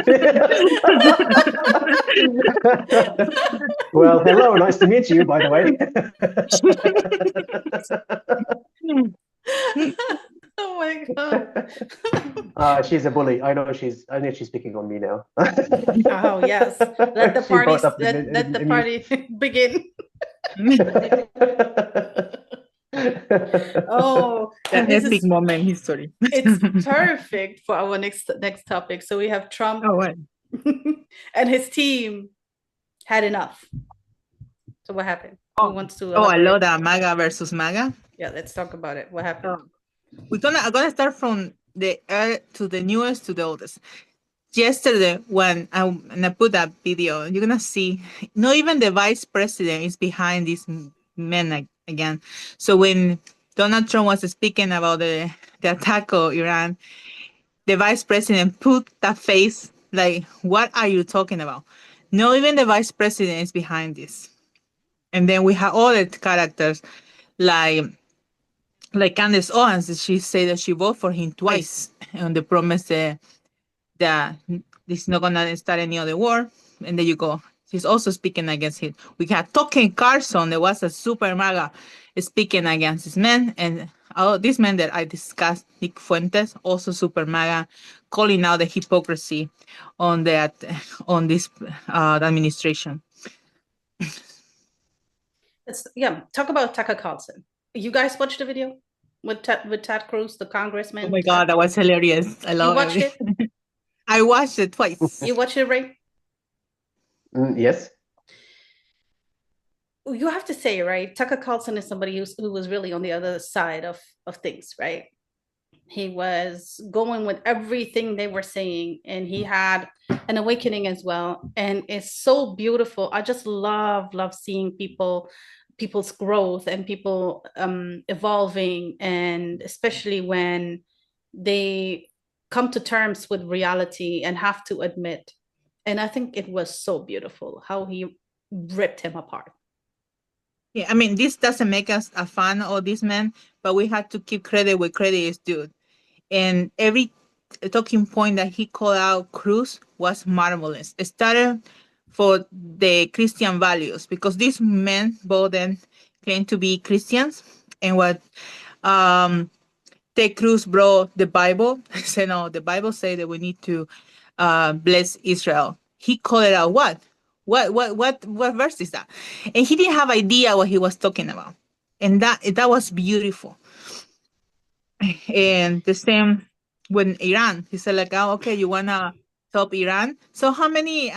Well, hello. Nice to meet you, by the way. Oh my God. She's a bully. I know she's picking on me now. Oh yes. Let the party begin. Oh, an epic moment in history. It's perfect for our next topic. So we have Trump and his team had enough. So what happened? Who wants to I love that MAGA versus MAGA. Yeah, let's talk about it. What happened? I'm gonna start from to the newest to the oldest. Yesterday, when I put that video, you're gonna see not even the vice president is behind these men again. So when Donald Trump was speaking about the attack on Iran, the vice president put that face like, "What are you talking about?" Not even the vice president is behind this. And then we have other characters like Candace Owens. She said that she voted for him twice on the promise that this is not gonna start any other war. And there you go. She's also speaking against him. We had Tucker Carlson. There was a super MAGA speaking against this man, and all these men that I discussed, Nick Fuentes, also super MAGA, calling out the hypocrisy on that on this administration. Talk about Tucker Carlson. You guys watched the video with Ted Cruz, the congressman? Oh my God, that was hilarious. I love it. You watched it? I watched it twice. You watched it, Ray? Yes. You have to say, right? Tucker Carlson is somebody who was really on the other side of things, right? He was going with everything they were saying, and he had an awakening as well. And it's so beautiful. I just love seeing people's growth and people evolving, and especially when they come to terms with reality and have to admit. And I think it was so beautiful how he ripped him apart. Yeah, I mean, this doesn't make us a fan of this man, but we have to give credit where credit is due. And every talking point that he called out Cruz was marvelous. It started for the Christian values, because these men both then claim to be Christians. And what Ted Cruz brought the Bible, said, no, the Bible says that we need to bless Israel. He called it out what? What verse is that? And he didn't have idea what he was talking about. And that was beautiful. And the same with Iran. He said like, oh, okay, you wanna help Iran? So how many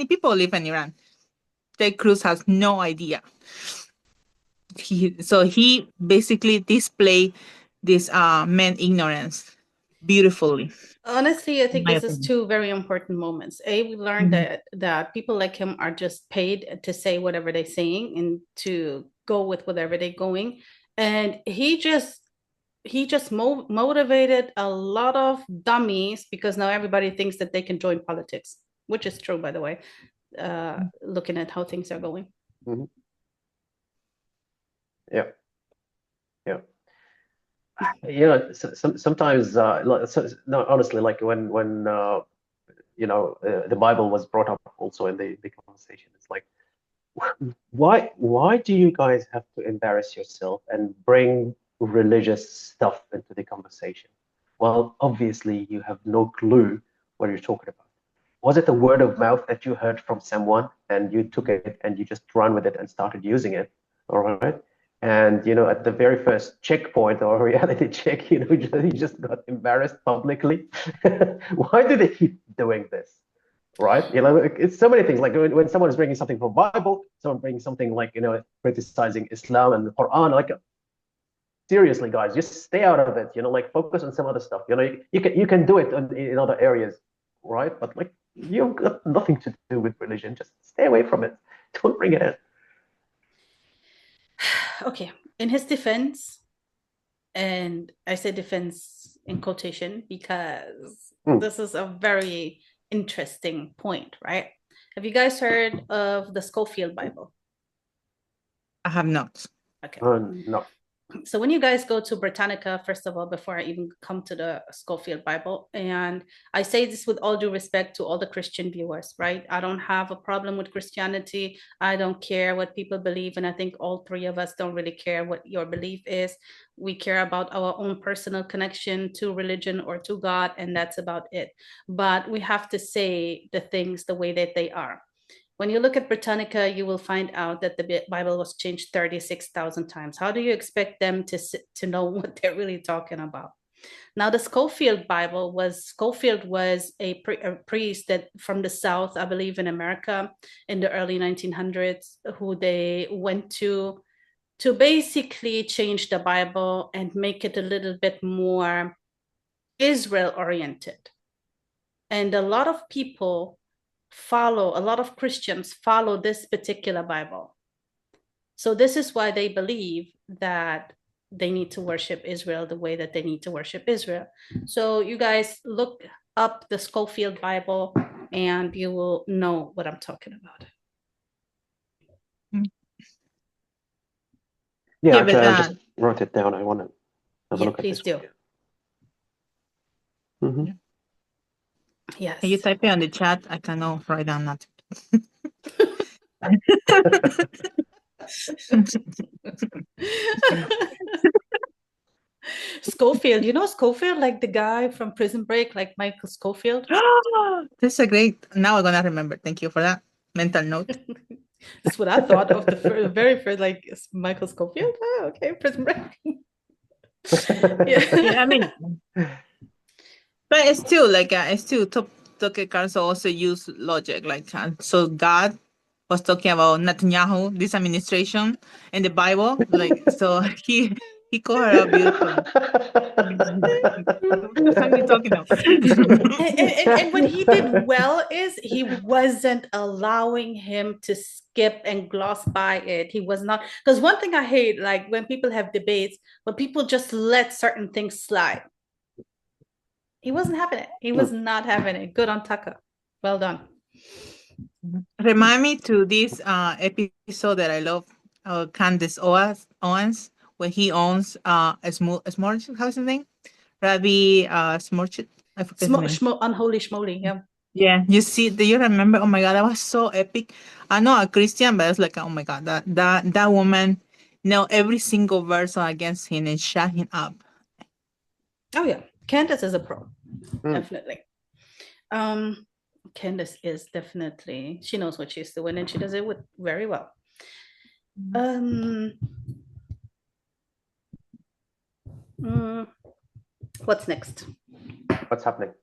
people live in Iran? Ted Cruz has no idea. He basically displayed this man ignorance beautifully. Honestly, I think this is two very important moments. We learned that people like him are just paid to say whatever they're saying and to go with whatever they're going. And he just motivated a lot of dummies, because now everybody thinks that they can join politics, which is true, by the way, looking at how things are going. Mm-hmm. Yeah. You know, sometimes, no, honestly, like when the Bible was brought up also in the conversation, it's like, why do you guys have to embarrass yourself and bring religious stuff into the conversation? Well, obviously you have no clue what you're talking about. Was it a word of mouth that you heard from someone and you took it and you just ran with it and started using it? All right. And at the very first checkpoint or reality check, you just got embarrassed publicly. Why do they keep doing this? Right? It's so many things. Like when someone is bringing something from Bible, someone brings something like criticizing Islam and the Quran. Like, seriously, guys, just stay out of it. Like focus on some other stuff. You can do it in other areas, right? But like you've got nothing to do with religion. Just stay away from it. Don't bring it in. Okay, in his defense, and I say defense in quotation because this is a very interesting point, right? Have you guys heard of the Scofield Bible? I have not. Okay. No. So when you guys go to Britannica, first of all, before I even come to the Scofield Bible, and I say this with all due respect to all the Christian viewers, right? I don't have a problem with Christianity. I don't care what people believe. And I think all three of us don't really care what your belief is. We care about our own personal connection to religion or to God, and that's about it. But we have to say the things the way that they are. When you look at Britannica, you will find out that the Bible was changed 36,000 times. How do you expect them to know what they're really talking about? Now, the Scofield Bible Scofield was a priest that from the South, I believe in America, in the early 1900s, who they went to basically change the Bible and make it a little bit more Israel oriented. And a lot of Christians follow this particular Bible. So this is why they believe that they need to worship Israel the way that they need to worship Israel. So you guys look up the Scofield Bible and you will know what I'm talking about. Yeah, actually, I just wrote it down. I want to have a look at please this. Do. Mm-hmm. Yes. Can you type it on the chat? I cannot write down nothing. Scofield, you know Scofield, like the guy from Prison Break, like Michael Scofield? That's a great. Now I'm gonna remember. Thank you for that mental note. That's what I thought of the very first, like Michael Scofield. Oh, okay, Prison Break. Yeah, I mean, but it's still like Tucker Carlson also use logic, like so God was talking about Netanyahu, this administration, in the Bible, like so he called her out beautiful. What the fuck are you talking about? And what he did well is he wasn't allowing him to skip and gloss by it. He was not, because one thing I hate, like when people have debates, when people just let certain things slide. He wasn't having it. He was not having it. Good on Tucker. Well done. Remind me to this episode that I love, Candace Owens, when he owns a Smorch, how's his name? Rabbi Smorch. I forget his name. Unholy Schmoly, yeah. Yeah, do you remember? Oh my God, that was so epic. I'm not a Christian, but it's like, oh my God, that woman know every single verse against him and shut him up. Oh yeah, Candace is a pro, definitely. Candace is definitely, she knows what she's doing and she does it very well. What's next? What's happening?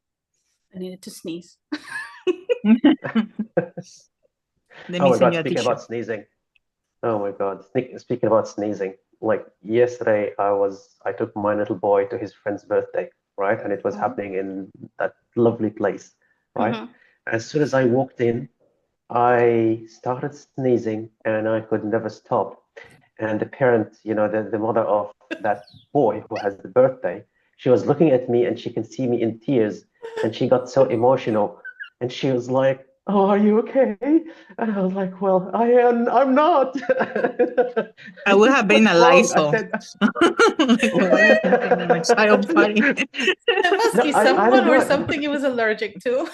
I needed to sneeze. Oh my God, speaking about sneezing. Oh my God, speaking about sneezing. Like yesterday, I took my little boy to his friend's birthday, right? And it was happening in that lovely place, right? As soon as I walked in, I started sneezing and I could never stop. And the parent, the mother of that boy who has the birthday, she was looking at me and she can see me in tears and she got so emotional and she was like, "Oh, are you okay?" And I was like, "Well, I'm not." I would have been a Lysol. There must be someone or something he was allergic to.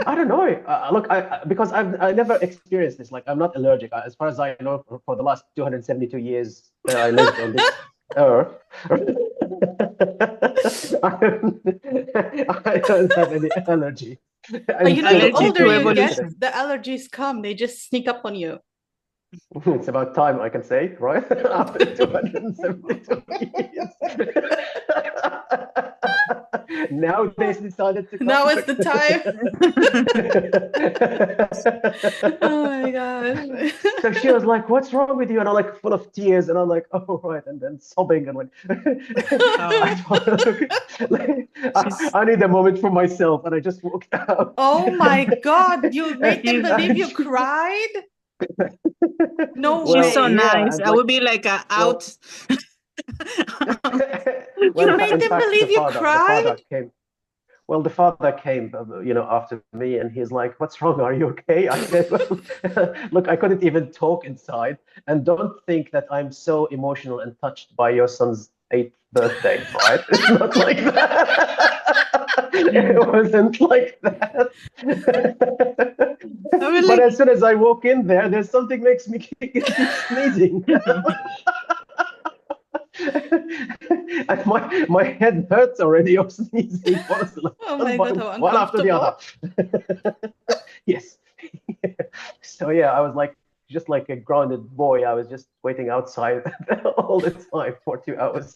I don't know. Look, because I never experienced this. Like, I'm not allergic. As far as I know, for the last 272 years that I lived on this earth, I don't have any allergy. But you know, the older you get, the allergies come. They just sneak up on you. It's about time, I can say, right? After 272 years. Now they decided to come. Now is the time. Oh my God. So she was like, "What's wrong with you?" And I'm like, full of tears. And I'm like, "Oh, right." And then sobbing and went, I need a moment for myself. And I just walked out. Oh my God. You made them believe you cried? No, she's so nice. I would be like out. You made them believe you cried? The father came, after me, and he's like, "What's wrong? Are you okay?" I said, "Well, look, I couldn't even talk inside, and don't think that I'm so emotional and touched by your son's 8th birthday, right? It's not like that. It wasn't like that." But as soon as I walk in there's something makes me keep sneezing. And my head hurts already of sneezing. Oh my God, how one after the other. Yes. So yeah, I was like just like a grounded boy. I was just waiting outside all the time for 2 hours.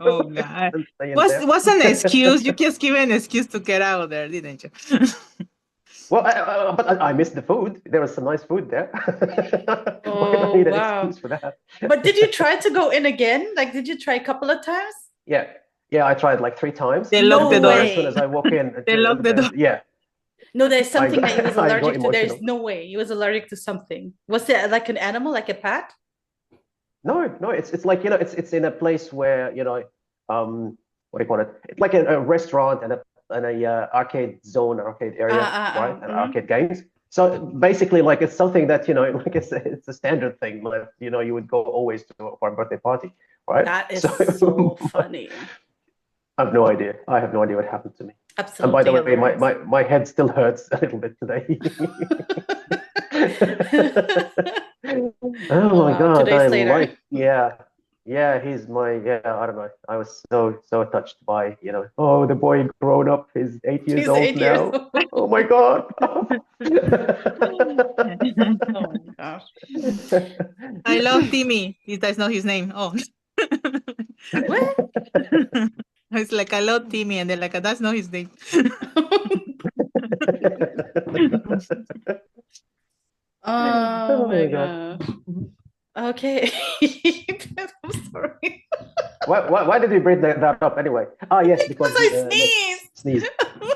Oh God! What's an excuse? You just give an excuse to get out of there, didn't you? Well, but I missed the food. There was some nice food there. Oh, I need an excuse for that. But did you try to go in again? Like, did you try a couple of times? Yeah, Yeah, I tried like 3 times. They locked the door. As soon as I walk in, they locked the door. Yeah. No, there's something that he was allergic to. There's emotional. no way he was allergic to something. Was it like an animal, like a pet? No, it's like, it's in a place where, what do you call it? It's like a restaurant and a arcade zone, arcade area, right? And arcade games. So basically, like, it's something that, like it's a standard thing, like, you would go always to for a birthday party, right? That is so funny. I have no idea. I have no idea what happened to me. Absolutely. And by the way, my head still hurts a little bit today. Oh my God! He's my I don't know. I was so touched by the boy grown up. He's 8 years old now. Oh my God! Oh my gosh! I love Timmy. That's not his name. Oh. What? It's like, I love Timmy, and they're like, that's not his name. Oh my God. Okay. I'm sorry. Why did you bring that up anyway? Oh, yes, because I sneezed. Oh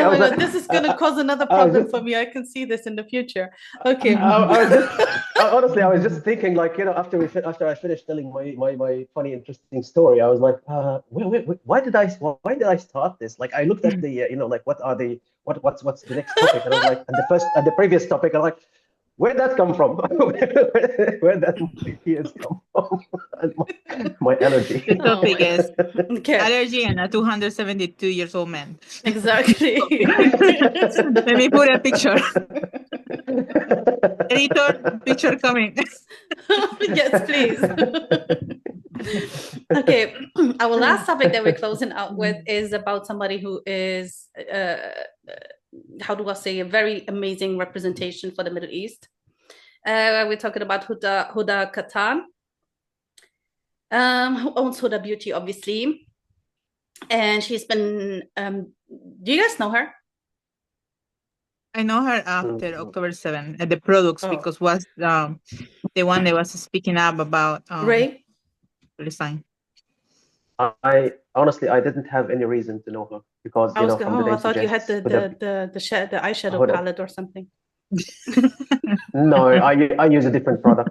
my God. This is going to cause another problem for me. I can see this in the future. Okay. Honestly, I was just thinking, like, after I finished telling my funny, interesting story, I was like, wait, why did I start this? Like, I looked at the, like, what's the next topic? And I was like, and the previous topic, I'm like, where'd that come from? Where'd that ideas come from? my allergy. The topic is allergy and a 272 years old man. Exactly. Let me put a picture. Editor, picture coming. Yes, please. Okay, our last topic that we're closing out with is about somebody who is how do I say, a very amazing representation for the Middle East. We're talking about Huda Katan, who owns Huda Beauty, obviously. And she's been, do you guys know her? I know her after October 7 at the products, because was the one that was speaking up about Ray? Palestine. I honestly, I didn't have any reason to know her because from the name I thought you had the eyeshadow palette or something. No, I use a different product.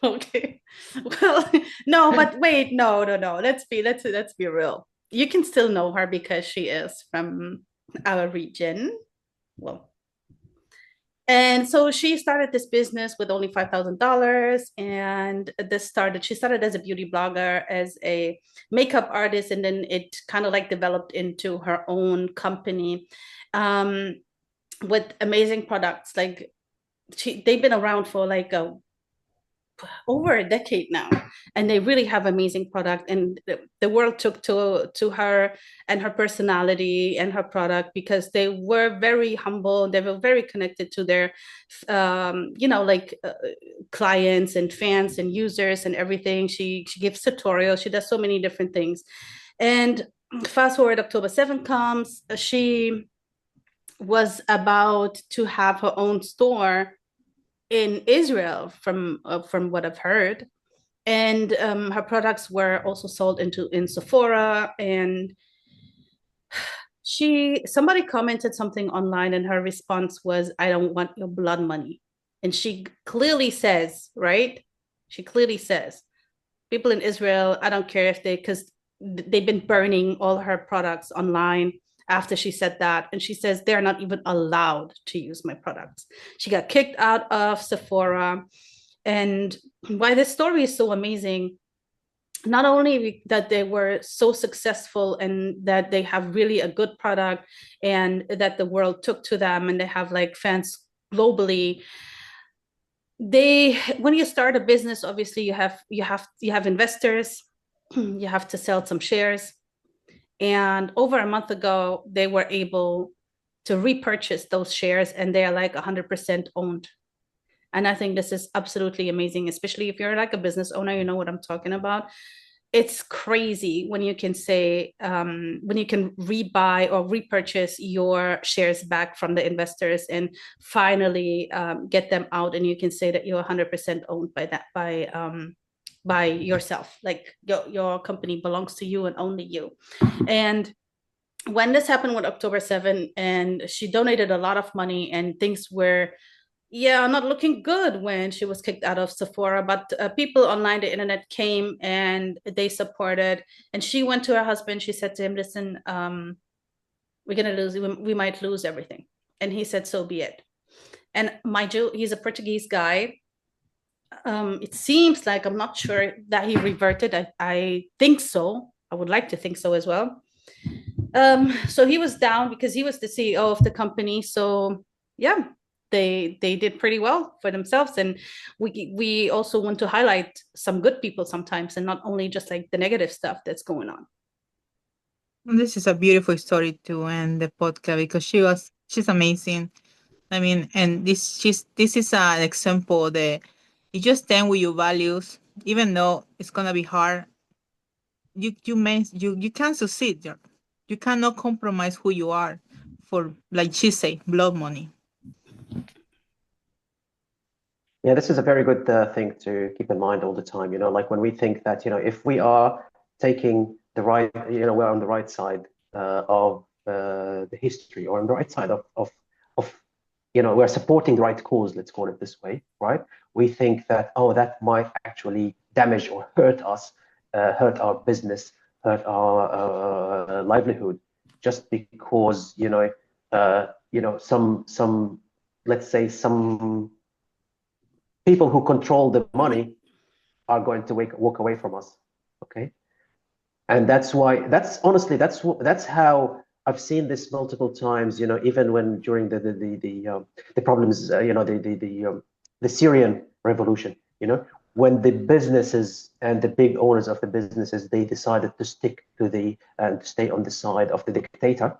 Okay. Well, no, but wait, no. Let's be real. You can still know her because she is from our region. Well, and so she started this business with only $5,000, and she started as a beauty blogger, as a makeup artist, and then it kind of like developed into her own company with amazing products. Like they've been around for like over a decade now, and they really have amazing product, and the world took to her and her personality and her product because they were very humble. They were very connected to their clients and fans and users and everything. She gives tutorials, she does so many different things. And fast forward, October 7th comes, she was about to have her own store in Israel, from what I've heard, and her products were also sold in Sephora. And somebody commented something online, and her response was, "I don't want your blood money." And she clearly says, right? She clearly says, people in Israel, I don't care if because they've been burning all her products online after she said that. And she says they're not even allowed to use my products. She got kicked out of Sephora. And why this story is so amazing, not only that they were so successful and that they have really a good product and that the world took to them and they have like fans globally. When you start a business, obviously you have investors, you have to sell some shares. And over a month ago, they were able to repurchase those shares, and they are like 100% owned. And I think this is absolutely amazing, especially if you're like a business owner, you know what I'm talking about. it's crazy when you can say, when you can rebuy or repurchase your shares back from the investors and finally get them out, and you can say that you're 100% owned by that, by yourself, like your company belongs to you and only you. And when this happened with October 7, and she donated a lot of money, and things were, yeah, not looking good when she was kicked out of Sephora, but people online, the internet came and they supported. And she went to her husband. She said to him, listen, we're going to lose, we might lose everything. And he said, so be it. And mind you, he's a Portuguese guy. It seems like, I'm not sure that he reverted. I think so. I would like to think so as well. So he was down because he was the CEO of the company. So yeah, they did pretty well for themselves. And we also want to highlight some good people sometimes, and not only just like the negative stuff that's going on. This is a beautiful story to end the podcast, because she's amazing. I mean, and this is an example that you just stand with your values, even though it's gonna be hard. You can't succeed. You cannot compromise who you are for, like she say, blood money. Yeah, this is a very good thing to keep in mind all the time. Like when we think that, if we are taking the right, we're on the right side of the history, or on the right side of we're supporting the right cause, let's call it this way, right? We think that, oh, that might actually damage or hurt us, hurt our business, hurt our livelihood, just because, some, let's say, some people who control the money are going to walk away from us, okay? And that's honestly how I've seen this multiple times. Even when during the problems, the Syrian revolution. When the businesses and the big owners of the businesses, they decided to stick to and stay on the side of the dictator,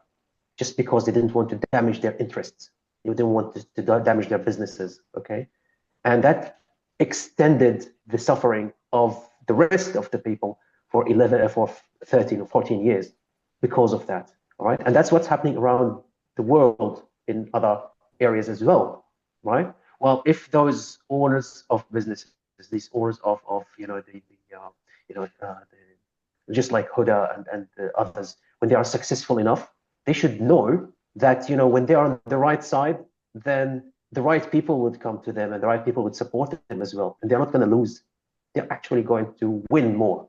just because they didn't want to damage their interests. They didn't want to damage their businesses, okay? And that extended the suffering of the rest of the people for 13 or 14 years because of that. All right. And that's what's happening around the world in other areas as well. Right. Well, if those owners of businesses, these owners of just like Huda and the others, when they are successful enough, they should know that, when they are on the right side, then the right people would come to them, and the right people would support them as well. And they're not going to lose. They're actually going to win more.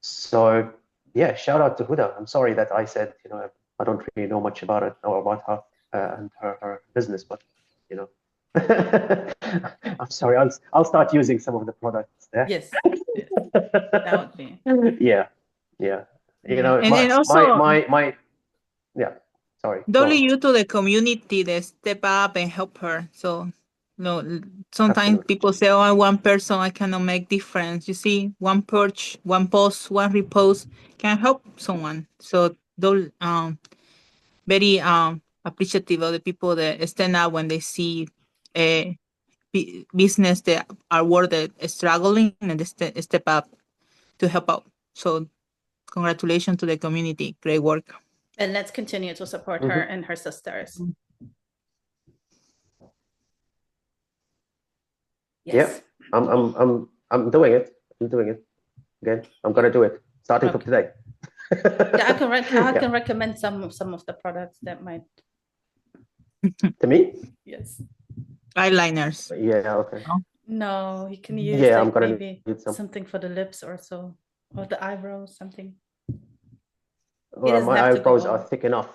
So yeah, shout out to Huda. I'm sorry that I said, I don't really know much about it or about her and her business, but I'm sorry. I'll start using some of the products there. Yes. That would be. Yeah. Yeah. Sorry. Don't leave you to the community that step up and help her. So, sometimes Absolutely. People say, "Oh, one person, I cannot make difference." You see, one perch, one post, one repost can help someone. So, don't very appreciative of the people that stand up when they see a business that are worth struggling, and they step up to help out. So, congratulations to the community. Great work. And let's continue to support her and her sisters. Yes. Yeah, I'm doing it. I'm doing it. Again, I'm gonna do it starting from today. Yeah, I can recommend some of the products that might. To me? Yes. Eyeliners. Yeah. Okay. No, you can use. Yeah, I'm gonna maybe need something for the lips or so, or the eyebrows, something. Well, my eyebrows are thick enough.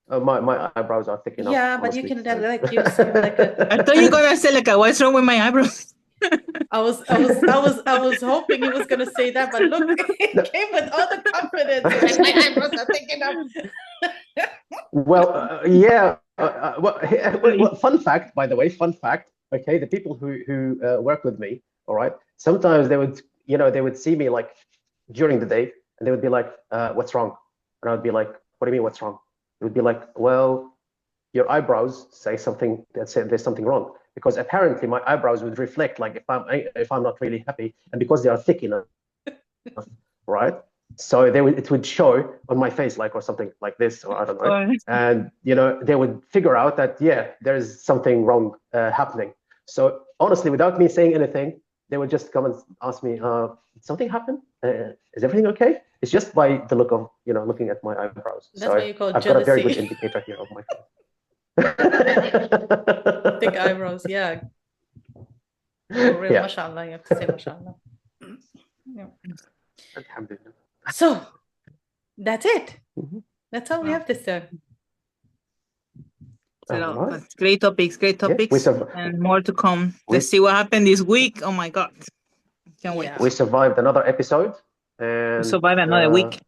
My eyebrows are thick enough. Yeah, but honestly. You can use like a. I thought you were gonna say like, "What's wrong with my eyebrows?" I was hoping he was gonna say that, but look, it came with all the confidence. My eyebrows are thick enough. Well, yeah. Well, fun fact, by the way, fun fact. Okay, the people who work with me, all right. Sometimes they would see me like during the day, and they would be like, "What's wrong?" And I would be like, "What do you mean, what's wrong?" It would be like, "Well, your eyebrows say something that said there's something wrong." Because apparently my eyebrows would reflect like if I'm not really happy, and because they are thick enough, right? So it would show on my face, like, or something like this, or I don't know. And, they would figure out that, there's something wrong happening. So honestly, without me saying anything, they would just come and ask me, did something happen? Is everything okay? It's just by the look of, looking at my eyebrows. That's what you call I've jealousy. got a very good indicator here of my face. Thick eyebrows, yeah. For real, mashallah, you have to say mashallah. Yeah. So that's it. That's all we have to say. Great topics, and more to come. Let's see what happened this week. Oh my God. Can't wait. We survived another episode. And we survived another week.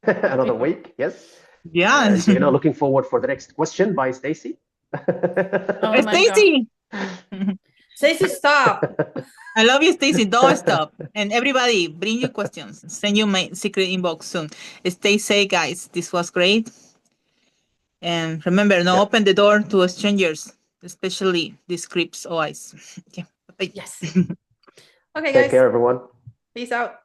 Another week, yes. Yeah. So, looking forward for the next question by Stacy. Stacy! Stacy, stop. I love you, Stacy. Don't stop. And everybody, bring your questions. Send you my secret inbox soon. Stay safe, guys. This was great. And remember, open the door to strangers, especially these creeps or eyes. Okay. Yes. Okay, guys. Take care, everyone. Peace out.